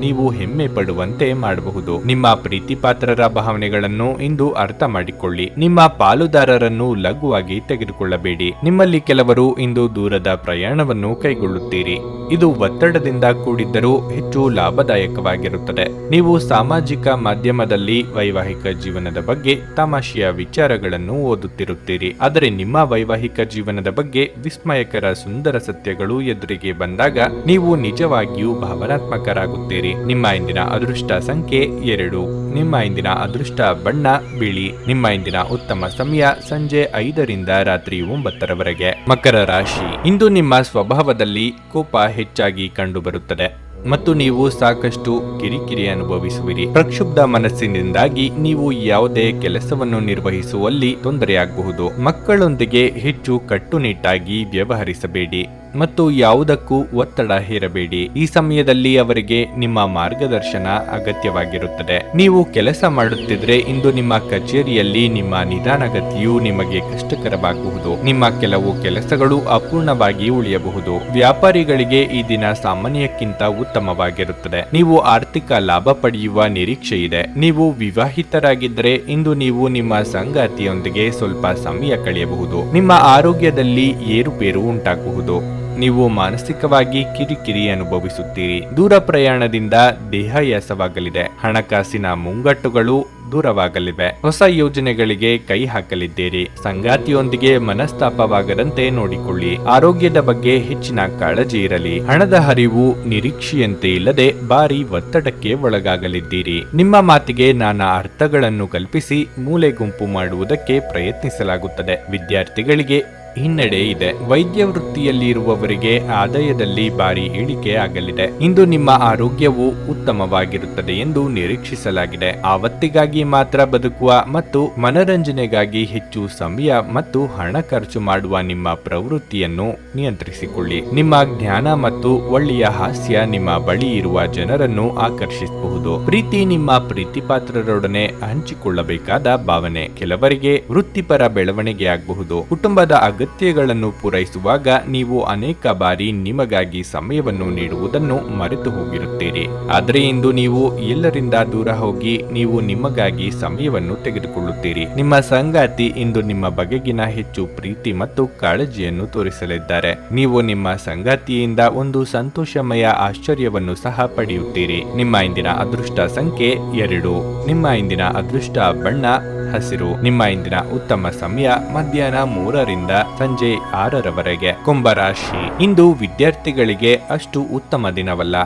ನೀವು ಹೆಮ್ಮೆ ಪಡುವಂತೆ ಮಾಡಬಹುದು. ನಿಮ್ಮ ಪ್ರೀತಿ ಪಾತ್ರರ ಭಾವನೆಗಳನ್ನು ಇಂದು ಅರ್ಥ ಮಾಡಿಕೊಳ್ಳಿ. ನಿಮ್ಮ ಪಾಲುದಾರರನ್ನು ಲಘುವಾಗಿ ತೆಗೆದುಕೊಳ್ಳಬೇಡಿ. ನಿಮ್ಮಲ್ಲಿ ಕೆಲವರು ಇಂದು ದೂರದ ಪ್ರಯಾಣವನ್ನು ಕೈಗೊಳ್ಳುತ್ತೀರಿ. ಇದು ಒತ್ತಡದಿಂದ ಕೂಡಿದ್ದರೂ ಹೆಚ್ಚು ಲಾಭದಾಯಕವಾಗಿರುತ್ತದೆ. ನೀವು ಸಾಮಾಜಿಕ ಮಾಧ್ಯಮದಲ್ಲಿ ವೈವಾಹಿಕ ಜೀವನದ ಬಗ್ಗೆ ತಮಾಷೆಯ ವಿಚಾರಗಳನ್ನು ಓದುತ್ತಿರುತ್ತೀರಿ. ಆದರೆ ನಿಮ್ಮ ವೈವಾಹಿಕ ಜೀವನದ ಬಗ್ಗೆ ವಿಸ್ಮಯಕರ ಸುಂದರ ಸತ್ಯಗಳು ಎದುರಿಗೆ ಬಂದಾಗ ನೀವು ನಿಜವಾಗಿಯೂ ಭಾವನಾತ್ಮಕರಾಗುತ್ತೀರಿ. ನಿಮ್ಮ ಇಂದಿನ ಅದೃಷ್ಟ ಸಂಖ್ಯೆ 2. ನಿಮ್ಮ ಇಂದಿನ ಅದೃಷ್ಟ ಬಣ್ಣ ಬಿಳಿ. ನಿಮ್ಮ ಇಂದಿನ ಉತ್ತಮ ಸಮಯ ಸಂಜೆ 5ರಿಂದ ರಾತ್ರಿ 9ರವರೆಗೆ. ಮಕರ ರಾಶಿ. ಇಂದು ನಿಮ್ಮ ಸ್ವಭಾವದಲ್ಲಿ ಕೋಪ ಹೆಚ್ಚಾಗಿ ಕಂಡುಬರುತ್ತದೆ ಮತ್ತು ನೀವು ಸಾಕಷ್ಟು ಕಿರಿಕಿರಿ ಅನುಭವಿಸುವಿರಿ. ಪ್ರಕ್ಷುಬ್ಧ ಮನಸ್ಸಿನಿಂದಾಗಿ ನೀವು ಯಾವುದೇ ಕೆಲಸವನ್ನು ನಿರ್ವಹಿಸುವಲ್ಲಿ ತೊಂದರೆಯಾಗಬಹುದು. ಮಕ್ಕಳೊಂದಿಗೆ ಹೆಚ್ಚು ಕಟ್ಟುನಿಟ್ಟಾಗಿ ವ್ಯವಹರಿಸಬೇಡಿ ಮತ್ತು ಯಾವುದಕ್ಕೂ ಒತ್ತಡ ಹೇರಬೇಡಿ. ಈ ಸಮಯದಲ್ಲಿ ಅವರಿಗೆ ನಿಮ್ಮ ಮಾರ್ಗದರ್ಶನ ಅಗತ್ಯವಾಗಿರುತ್ತದೆ. ನೀವು ಕೆಲಸ ಮಾಡುತ್ತಿದ್ರೆ ಇಂದು ನಿಮ್ಮ ಕಚೇರಿಯಲ್ಲಿ ನಿಮ್ಮ ನಿಧಾನಗತಿಯು ನಿಮಗೆ ಕಷ್ಟಕರವಾಗಬಹುದು. ನಿಮ್ಮ ಕೆಲವು ಕೆಲಸಗಳು ಅಪೂರ್ಣವಾಗಿ ಉಳಿಯಬಹುದು. ವ್ಯಾಪಾರಿಗಳಿಗೆ ಈ ದಿನ ಸಾಮಾನ್ಯಕ್ಕಿಂತ ಉತ್ತಮವಾಗಿರುತ್ತದೆ. ನೀವು ಆರ್ಥಿಕ ಲಾಭ ಪಡೆಯುವ ನಿರೀಕ್ಷೆ ಇದೆ. ನೀವು ವಿವಾಹಿತರಾಗಿದ್ದರೆ ಇಂದು ನೀವು ನಿಮ್ಮ ಸಂಗಾತಿಯೊಂದಿಗೆ ಸ್ವಲ್ಪ ಸಮಯ ಕಳೆಯಬಹುದು. ನಿಮ್ಮ ಆರೋಗ್ಯದಲ್ಲಿ ಏರುಪೇರು ಉಂಟಾಗಬಹುದು. ನೀವು ಮಾನಸಿಕವಾಗಿ ಕಿರಿಕಿರಿ ಅನುಭವಿಸುತ್ತೀರಿ. ದೂರ ಪ್ರಯಾಣದಿಂದ ದೇಹಾಯಾಸವಾಗಲಿದೆ. ಹಣಕಾಸಿನ ಮುಂಗಟ್ಟುಗಳು ದೂರವಾಗಲಿವೆ. ಹೊಸ ಯೋಜನೆಗಳಿಗೆ ಕೈ ಹಾಕಲಿದ್ದೀರಿ. ಸಂಗಾತಿಯೊಂದಿಗೆ ಮನಸ್ತಾಪವಾಗದಂತೆ ನೋಡಿಕೊಳ್ಳಿ. ಆರೋಗ್ಯದ ಬಗ್ಗೆ ಹೆಚ್ಚಿನ ಕಾಳಜಿ ಇರಲಿ. ಹಣದ ಹರಿವು ನಿರೀಕ್ಷೆಯಂತೆ ಇಲ್ಲದೆ ಭಾರಿ ಒತ್ತಡಕ್ಕೆ ಒಳಗಾಗಲಿದ್ದೀರಿ. ನಿಮ್ಮ ಮಾತಿಗೆ ನಾನಾ ಅರ್ಥಗಳನ್ನು ಕಲ್ಪಿಸಿ ಮೂಲೆ ಗುಂಪು ಮಾಡುವುದಕ್ಕೆ ಪ್ರಯತ್ನಿಸಲಾಗುತ್ತದೆ. ವಿದ್ಯಾರ್ಥಿಗಳಿಗೆ ಹಿನ್ನಡೆ ಇದೆ. ವೈದ್ಯ ವೃತ್ತಿಯಲ್ಲಿ ಇರುವವರಿಗೆ ಆದಾಯದಲ್ಲಿ ಭಾರಿ ಇಳಿಕೆ ಆಗಲಿದೆ. ಇಂದು ನಿಮ್ಮ ಆರೋಗ್ಯವು ಉತ್ತಮವಾಗಿರುತ್ತದೆ ಎಂದು ನಿರೀಕ್ಷಿಸಲಾಗಿದೆ. ಆವತ್ತಿಗಾಗಿ ಮಾತ್ರ ಬದುಕುವ ಮತ್ತು ಮನರಂಜನೆಗಾಗಿ ಹೆಚ್ಚು ಸಮಯ ಮತ್ತು ಹಣ ಖರ್ಚು ಮಾಡುವ ನಿಮ್ಮ ಪ್ರವೃತ್ತಿಯನ್ನು ನಿಯಂತ್ರಿಸಿಕೊಳ್ಳಿ. ನಿಮ್ಮ ಜ್ಞಾನ ಮತ್ತು ಒಳ್ಳೆಯ ಹಾಸ್ಯ ನಿಮ್ಮ ಬಳಿ ಇರುವ ಜನರನ್ನು ಆಕರ್ಷಿಸಬಹುದು. ಪ್ರೀತಿ ನಿಮ್ಮ ಪ್ರೀತಿಪಾತ್ರರೊಡನೆ ಹಂಚಿಕೊಳ್ಳಬೇಕಾದ ಭಾವನೆ. ಕೆಲವರಿಗೆ ವೃತ್ತಿಪರ ಬೆಳವಣಿಗೆ ಆಗಬಹುದು. ಕುಟುಂಬದ ಅಗತ್ಯಗಳನ್ನು ಪೂರೈಸುವಾಗ ನೀವು ಅನೇಕ ಬಾರಿ ನಿಮಗಾಗಿ ಸಮಯವನ್ನು ನೀಡುವುದನ್ನು ಮರೆತು ಹೋಗಿರುತ್ತೀರಿ. ಆದರೆ ಇಂದು ನೀವು ಎಲ್ಲರಿಂದ ದೂರ ಹೋಗಿ ನೀವು ನಿಮಗಾಗಿ ಸಮಯವನ್ನು ತೆಗೆದುಕೊಳ್ಳುತ್ತೀರಿ. ನಿಮ್ಮ ಸಂಗಾತಿ ಇಂದು ನಿಮ್ಮ ಬಗೆಗಿನ ಹೆಚ್ಚು ಪ್ರೀತಿ ಮತ್ತು ಕಾಳಜಿಯನ್ನು ತೋರಿಸಲಿದ್ದಾರೆ. ನೀವು ನಿಮ್ಮ ಸಂಗಾತಿಯಿಂದ ಒಂದು ಸಂತೋಷಮಯ ಆಶ್ಚರ್ಯವನ್ನು ಸಹ ಪಡೆಯುತ್ತೀರಿ. ನಿಮ್ಮ ಇಂದಿನ ಅದೃಷ್ಟ ಸಂಖ್ಯೆ 2. ನಿಮ್ಮ ಇಂದಿನ ಅದೃಷ್ಟ ಬಣ್ಣ ಹಸಿರು. ನಿಮ್ಮ ಇಂದಿನ ಉತ್ತಮ ಸಮಯ ಮಧ್ಯಾಹ್ನ 3ರಿಂದ ಸಂಜೆ 6ರವರೆಗೆ. ಕುಂಭರಾಶಿ. ಇಂದು ವಿದ್ಯಾರ್ಥಿಗಳಿಗೆ ಅಷ್ಟು ಉತ್ತಮ ದಿನವಲ್ಲ.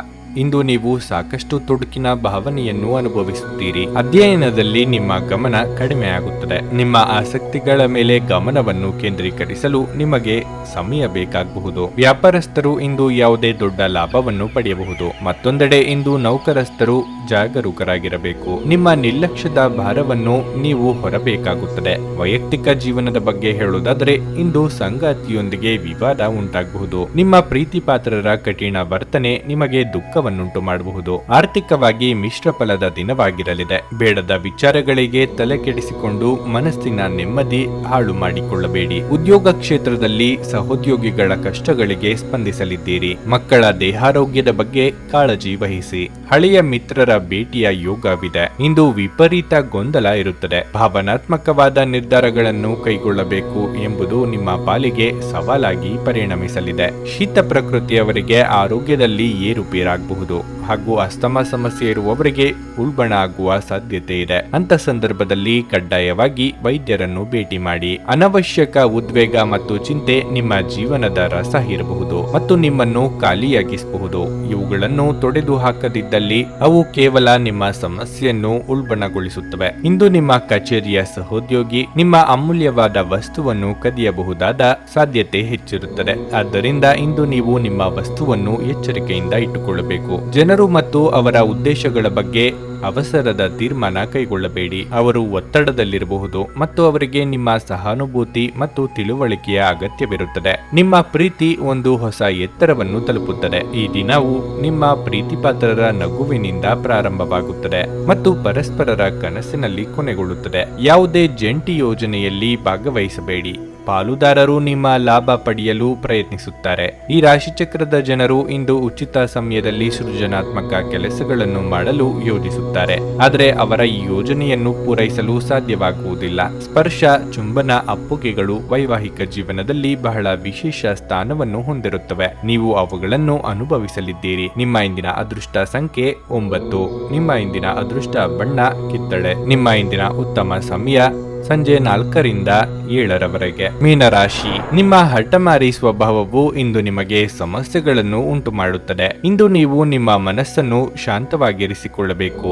ಇಂದು ನೀವು ಸಾಕಷ್ಟು ತೊಡಕಿನ ಭಾವನೆಯನ್ನು ಅನುಭವಿಸುತ್ತೀರಿ. ಅಧ್ಯಯನದಲ್ಲಿ ನಿಮ್ಮ ಗಮನ ಕಡಿಮೆಯಾಗುತ್ತದೆ. ನಿಮ್ಮ ಆಸಕ್ತಿಗಳ ಮೇಲೆ ಗಮನವನ್ನು ಕೇಂದ್ರೀಕರಿಸಲು ನಿಮಗೆ ಸಮಯ ಬೇಕಾಗಬಹುದು. ವ್ಯಾಪಾರಸ್ಥರು ಇಂದು ಯಾವುದೇ ದೊಡ್ಡ ಲಾಭವನ್ನು ಪಡೆಯಬಹುದು. ಮತ್ತೊಂದೆಡೆ ಇಂದು ನೌಕರಸ್ಥರು ಜಾಗರೂಕರಾಗಿರಬೇಕು. ನಿಮ್ಮ ನಿರ್ಲಕ್ಷ್ಯದ ಭಾರವನ್ನು ನೀವು ಹೊರಬೇಕಾಗುತ್ತದೆ. ವೈಯಕ್ತಿಕ ಜೀವನದ ಬಗ್ಗೆ ಹೇಳುವುದಾದರೆ ಇಂದು ಸಂಗಾತಿಯೊಂದಿಗೆ ವಿವಾದ ಉಂಟಾಗಬಹುದು. ನಿಮ್ಮ ಪ್ರೀತಿ ಪಾತ್ರರ ಕಠಿಣ ವರ್ತನೆ ನಿಮಗೆ ದುಃಖ ದುಃಖವನ್ನುಂಟು ಮಾಡಬಹುದು. ಆರ್ಥಿಕವಾಗಿ ಮಿಶ್ರ ಫಲದ ದಿನವಾಗಿರಲಿದೆ. ಬೇಡದ ವಿಚಾರಗಳಿಗೆ ತಲೆ ಕೆಡಿಸಿಕೊಂಡು ಮನಸ್ಸಿನ ನೆಮ್ಮದಿ ಹಾಳು ಮಾಡಿಕೊಳ್ಳಬೇಡಿ. ಉದ್ಯೋಗ ಕ್ಷೇತ್ರದಲ್ಲಿ ಸಹೋದ್ಯೋಗಿಗಳ ಕಷ್ಟಗಳಿಗೆ ಸ್ಪಂದಿಸಲಿದ್ದೀರಿ. ಮಕ್ಕಳ ದೇಹಾರೋಗ್ಯದ ಬಗ್ಗೆ ಕಾಳಜಿ ವಹಿಸಿ. ಹಳೆಯ ಮಿತ್ರರ ಭೇಟಿಯ ಯೋಗವಿದೆ. ಇಂದು ವಿಪರೀತ ಗೊಂದಲ ಇರುತ್ತದೆ. ಭಾವನಾತ್ಮಕವಾದ ನಿರ್ಧಾರಗಳನ್ನು ಕೈಗೊಳ್ಳಬೇಕು ಎಂಬುದು ನಿಮ್ಮ ಪಾಲಿಗೆ ಸವಾಲಾಗಿ ಪರಿಣಮಿಸಲಿದೆ. ಶೀತ ಪ್ರಕೃತಿಯವರಿಗೆ ಆರೋಗ್ಯದಲ್ಲಿ ಏರುಪೇರಾಗಬಹುದು ಹಾಗೂ ಅಸ್ತಮಾ ಸಮಸ್ಯೆ ಇರುವವರಿಗೆ ಉಲ್ಬಣ ಆಗುವ ಸಾಧ್ಯತೆ ಇದೆ. ಅಂತ ಸಂದರ್ಭದಲ್ಲಿ ಕಡ್ಡಾಯವಾಗಿ ವೈದ್ಯರನ್ನು ಭೇಟಿ ಮಾಡಿ. ಅನವಶ್ಯಕ ಉದ್ವೇಗ ಮತ್ತು ಚಿಂತೆ ನಿಮ್ಮ ಜೀವನದ ರಸ ಇರಬಹುದು ಮತ್ತು ನಿಮ್ಮನ್ನು ಖಾಲಿಯಾಗಿಸಬಹುದು. ಇವುಗಳನ್ನು ತೊಡೆದು ಹಾಕದಿದ್ದಲ್ಲಿ ಅವು ಕೇವಲ ನಿಮ್ಮ ಸಮಸ್ಯೆಯನ್ನು ಉಲ್ಬಣಗೊಳಿಸುತ್ತವೆ. ಇಂದು ನಿಮ್ಮ ಕಚೇರಿಯ ಸಹೋದ್ಯೋಗಿ ನಿಮ್ಮ ಅಮೂಲ್ಯವಾದ ವಸ್ತುವನ್ನು ಕದಿಯಬಹುದಾದ ಸಾಧ್ಯತೆ ಹೆಚ್ಚಿರುತ್ತದೆ. ಆದ್ದರಿಂದ ಇಂದು ನೀವು ನಿಮ್ಮ ವಸ್ತುವನ್ನು ಎಚ್ಚರಿಕೆಯಿಂದ ಇಟ್ಟುಕೊಳ್ಳಬೇಕು. ಜನರು ಮತ್ತು ಅವರ ಉದ್ದೇಶಗಳ ಬಗ್ಗೆ ಅವಸರದ ತೀರ್ಮಾನ ಕೈಗೊಳ್ಳಬೇಡಿ. ಅವರು ಒತ್ತಡದಲ್ಲಿರಬಹುದು ಮತ್ತು ಅವರಿಗೆ ನಿಮ್ಮ ಸಹಾನುಭೂತಿ ಮತ್ತು ತಿಳುವಳಿಕೆಯ ಅಗತ್ಯವಿರುತ್ತದೆ. ನಿಮ್ಮ ಪ್ರೀತಿ ಒಂದು ಹೊಸ ಎತ್ತರವನ್ನು ತಲುಪುತ್ತದೆ. ಈ ದಿನವು ನಿಮ್ಮ ಪ್ರೀತಿಪಾತ್ರರ ನಗುವಿನಿಂದ ಪ್ರಾರಂಭವಾಗುತ್ತದೆ ಮತ್ತು ಪರಸ್ಪರರ ಕನಸಿನಲ್ಲಿ ಕೊನೆಗೊಳ್ಳುತ್ತದೆ. ಯಾವುದೇ ಜಂಟಿ ಯೋಜನೆಯಲ್ಲಿ ಭಾಗವಹಿಸಬೇಡಿ. ಪಾಲುದಾರರು ನಿಮ್ಮ ಲಾಭ ಪಡೆಯಲು ಪ್ರಯತ್ನಿಸುತ್ತಾರೆ. ಈ ರಾಶಿಚಕ್ರದ ಜನರು ಇಂದು ಉಚಿತ ಸಮಯದಲ್ಲಿ ಸೃಜನಾತ್ಮಕ ಕೆಲಸಗಳನ್ನು ಮಾಡಲು ಯೋಜಿಸುತ್ತಾರೆ. ಆದರೆ ಅವರ ಈ ಯೋಜನೆಯನ್ನು ಪೂರೈಸಲು ಸಾಧ್ಯವಾಗುವುದಿಲ್ಲ. ಸ್ಪರ್ಶ, ಚುಂಬನ, ಅಪ್ಪುಗೆಗಳು ವೈವಾಹಿಕ ಜೀವನದಲ್ಲಿ ಬಹಳ ವಿಶೇಷ ಸ್ಥಾನವನ್ನು ಹೊಂದಿರುತ್ತವೆ. ನೀವು ಅವುಗಳನ್ನು ಅನುಭವಿಸಲಿದ್ದೀರಿ. ನಿಮ್ಮ ಇಂದಿನ ಅದೃಷ್ಟ ಸಂಖ್ಯೆ 9. ನಿಮ್ಮ ಇಂದಿನ ಅದೃಷ್ಟ ಬಣ್ಣ ಕಿತ್ತಳೆ. ನಿಮ್ಮ ಇಂದಿನ ಉತ್ತಮ ಸಮಯ ಸಂಜೆ 4ರಿಂದ 7ರವರೆಗೆ. ಮೀನರಾಶಿ, ನಿಮ್ಮ ಹಠಮಾರಿ ಸ್ವಭಾವವು ಇಂದು ನಿಮಗೆ ಸಮಸ್ಯೆಗಳನ್ನು ಉಂಟು ಮಾಡುತ್ತದೆ. ಇಂದು ನೀವು ನಿಮ್ಮ ಮನಸ್ಸನ್ನು ಶಾಂತವಾಗಿರಿಸಿಕೊಳ್ಳಬೇಕು.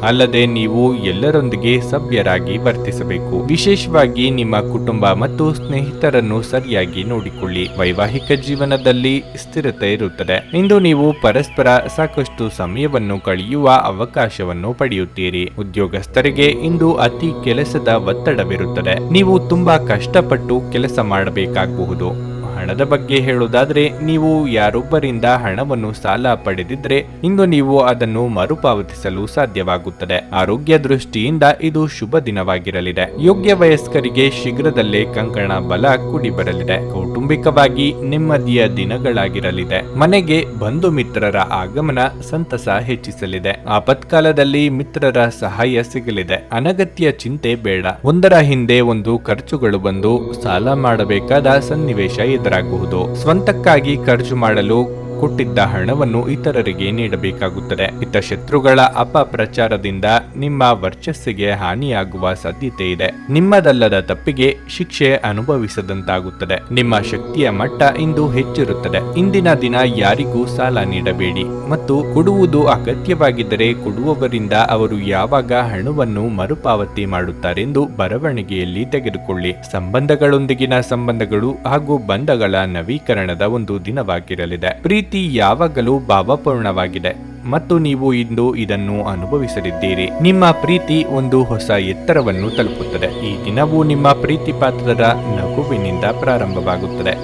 ಅಲ್ಲದೆ ನೀವು ಎಲ್ಲರೊಂದಿಗೆ ಸಭ್ಯರಾಗಿ ವರ್ತಿಸಬೇಕು. ವಿಶೇಷವಾಗಿ ನಿಮ್ಮ ಕುಟುಂಬ ಮತ್ತು ಸ್ನೇಹಿತರನ್ನು ಸರಿಯಾಗಿ ನೋಡಿಕೊಳ್ಳಿ. ವೈವಾಹಿಕ ಜೀವನದಲ್ಲಿ ಸ್ಥಿರತೆ ಇರುತ್ತದೆ. ಇಂದು ನೀವು ಪರಸ್ಪರ ಸಾಕಷ್ಟು ಸಮಯವನ್ನು ಕಳೆಯುವ ಅವಕಾಶವನ್ನು ಪಡೆಯುತ್ತೀರಿ. ಉದ್ಯೋಗಸ್ಥರಿಗೆ ಇಂದು ಅತಿ ಕೆಲಸದ ಒತ್ತಡವಿರುತ್ತದೆ. ನೀವು ತುಂಬಾ ಕಷ್ಟಪಟ್ಟು ಕೆಲಸ ಮಾಡಬೇಕಾಗಬಹುದು. ಹಣದ ಬಗ್ಗೆ ಹೇಳುವುದಾದ್ರೆ, ನೀವು ಯಾರೊಬ್ಬರಿಂದ ಹಣವನ್ನು ಸಾಲ ಪಡೆದಿದ್ರೆ ಇಂದು ನೀವು ಅದನ್ನು ಮರುಪಾವತಿಸಲು ಸಾಧ್ಯವಾಗುತ್ತದೆ. ಆರೋಗ್ಯ ದೃಷ್ಟಿಯಿಂದ ಇದು ಶುಭ ದಿನವಾಗಿರಲಿದೆ. ಯೋಗ್ಯ ವಯಸ್ಕರಿಗೆ ಶೀಘ್ರದಲ್ಲೇ ಕಂಕಣ ಬಲ ಕೂಡಿ ಬರಲಿದೆ. ಕೌಟುಂಬಿಕವಾಗಿ ನೆಮ್ಮದಿಯ ದಿನಗಳಾಗಿರಲಿದೆ. ಮನೆಗೆ ಬಂಧು ಮಿತ್ರರ ಆಗಮನ ಸಂತಸ ಹೆಚ್ಚಿಸಲಿದೆ. ಆಪತ್ಕಾಲದಲ್ಲಿ ಮಿತ್ರರ ಸಹಾಯ ಸಿಗಲಿದೆ. ಅನಗತ್ಯ ಚಿಂತೆ ಬೇಡ. ಒಂದರ ಹಿಂದೆ ಒಂದು ಖರ್ಚುಗಳು ಬಂದು ಸಾಲ ಮಾಡಬೇಕಾದ ಸನ್ನಿವೇಶ ಎದುರಾಗಬಹುದು. ಸ್ವಂತಕ್ಕಾಗಿ ಖರ್ಚು ಮಾಡಲು ಕೊಟ್ಟಿದ್ದ ಹಣವನ್ನು ಇತರರಿಗೆ ನೀಡಬೇಕಾಗುತ್ತದೆ. ಹಿತಶತ್ರುಗಳ ಅಪಪ್ರಚಾರದಿಂದ ನಿಮ್ಮ ವರ್ಚಸ್ಸಿಗೆ ಹಾನಿಯಾಗುವ ಸಾಧ್ಯತೆ ಇದೆ. ನಿಮ್ಮದಲ್ಲದ ತಪ್ಪಿಗೆ ಶಿಕ್ಷೆ ಅನುಭವಿಸದಂತಾಗುತ್ತದೆ. ನಿಮ್ಮ ಶಕ್ತಿಯ ಮಟ್ಟ ಇಂದು ಹೆಚ್ಚಿರುತ್ತದೆ. ಇಂದಿನ ದಿನ ಯಾರಿಗೂ ಸಾಲ ನೀಡಬೇಡಿ ಮತ್ತು ಕೊಡುವುದು ಅಗತ್ಯವಾಗಿದ್ದರೆ ಕೊಡುವವರಿಂದ ಅವರು ಯಾವಾಗ ಹಣವನ್ನು ಮರುಪಾವತಿ ಮಾಡುತ್ತಾರೆಂದು ಬರವಣಿಗೆಯಲ್ಲಿ ತೆಗೆದುಕೊಳ್ಳಿ. ಸಂಬಂಧಗಳೊಂದಿಗಿನ ಸಂಬಂಧಗಳು ಹಾಗೂ ಬಂಧಗಳ ನವೀಕರಣದ ಒಂದು ದಿನವಾಗಿರಲಿದೆ. ಪ್ರೀತಿ ಯಾವಾಗಲೂ ಭಾವಪೂರ್ಣವಾಗಿದೆ ಮತ್ತು ನೀವು ಇಂದು ಇದನ್ನು ಅನುಭವಿಸಲಿದ್ದೀರಿ. ನಿಮ್ಮ ಪ್ರೀತಿ ಒಂದು ಹೊಸ ಎತ್ತರವನ್ನು ತಲುಪುತ್ತದೆ. ಈ ದಿನವು ನಿಮ್ಮ ಪ್ರೀತಿ ಪಾತ್ರರ ನಗುವಿನಿಂದ ಪ್ರಾರಂಭವಾಗುತ್ತದೆ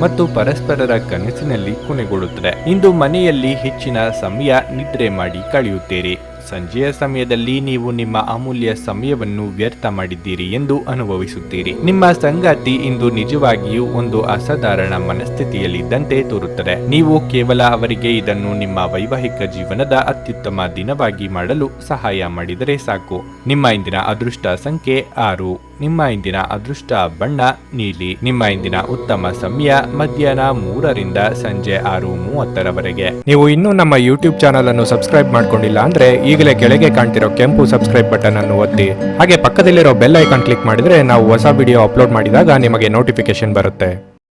ಮತ್ತು ಪರಸ್ಪರರ ಕನಸಿನಲ್ಲಿ ಕೊನೆಗೊಳ್ಳುತ್ತದೆ. ಇಂದು ಮನೆಯಲ್ಲಿ ಹೆಚ್ಚಿನ ಸಮಯ ನಿದ್ರೆ ಮಾಡಿ ಕಳೆಯುತ್ತೀರಿ. ಸಂಜೆಯ ಸಮಯದಲ್ಲಿ ನೀವು ನಿಮ್ಮ ಅಮೂಲ್ಯ ಸಮಯವನ್ನು ವ್ಯರ್ಥ ಮಾಡಿದ್ದೀರಿ ಎಂದು ಅನುಭವಿಸುತ್ತೀರಿ. ನಿಮ್ಮ ಸಂಗಾತಿ ಇಂದು ನಿಜವಾಗಿಯೂ ಒಂದು ಅಸಾಧಾರಣ ಮನಸ್ಥಿತಿಯಲ್ಲಿದ್ದಂತೆ ತೋರುತ್ತದೆ. ನೀವು ಕೇವಲ ಅವರಿಗೆ ಇದನ್ನು ನಿಮ್ಮ ವೈವಾಹಿಕ ಜೀವನದ ಅತ್ಯುತ್ತಮ ದಿನವಾಗಿ ಮಾಡಲು ಸಹಾಯ ಮಾಡಿದರೆ ಸಾಕು. ನಿಮ್ಮ ಇಂದಿನ ಅದೃಷ್ಟ ಸಂಖ್ಯೆ 6. ನಿಮ್ಮ ಇಂದಿನ ಅದೃಷ್ಟ ಬಣ್ಣ ನೀಲಿ. ನಿಮ್ಮ ಇಂದಿನ ಉತ್ತಮ ಸಮಯ ಮಧ್ಯಾಹ್ನ 3ರಿಂದ ಸಂಜೆ 6:30ರವರೆಗೆ. ನೀವು ಇನ್ನೂ ನಮ್ಮ ಯೂಟ್ಯೂಬ್ ಚಾನಲ್ ಅನ್ನು ಸಬ್ಸ್ಕ್ರೈಬ್ ಮಾಡ್ಕೊಂಡಿಲ್ಲ ಅಂದ್ರೆ ಈಗಲೇ ಕೆಳಗೆ ಕಾಣ್ತಿರೋ ಕೆಂಪು ಸಬ್ಸ್ಕ್ರೈಬ್ ಬಟನ್ ಅನ್ನು ಒತ್ತಿ. ಹಾಗೆ ಪಕ್ಕದಲ್ಲಿರೋ ಬೆಲ್ ಐಕಾನ್ ಕ್ಲಿಕ್ ಮಾಡಿದ್ರೆ ನಾವು ಹೊಸ ವಿಡಿಯೋ ಅಪ್ಲೋಡ್ ಮಾಡಿದಾಗ ನಿಮಗೆ ನೋಟಿಫಿಕೇಶನ್ ಬರುತ್ತೆ.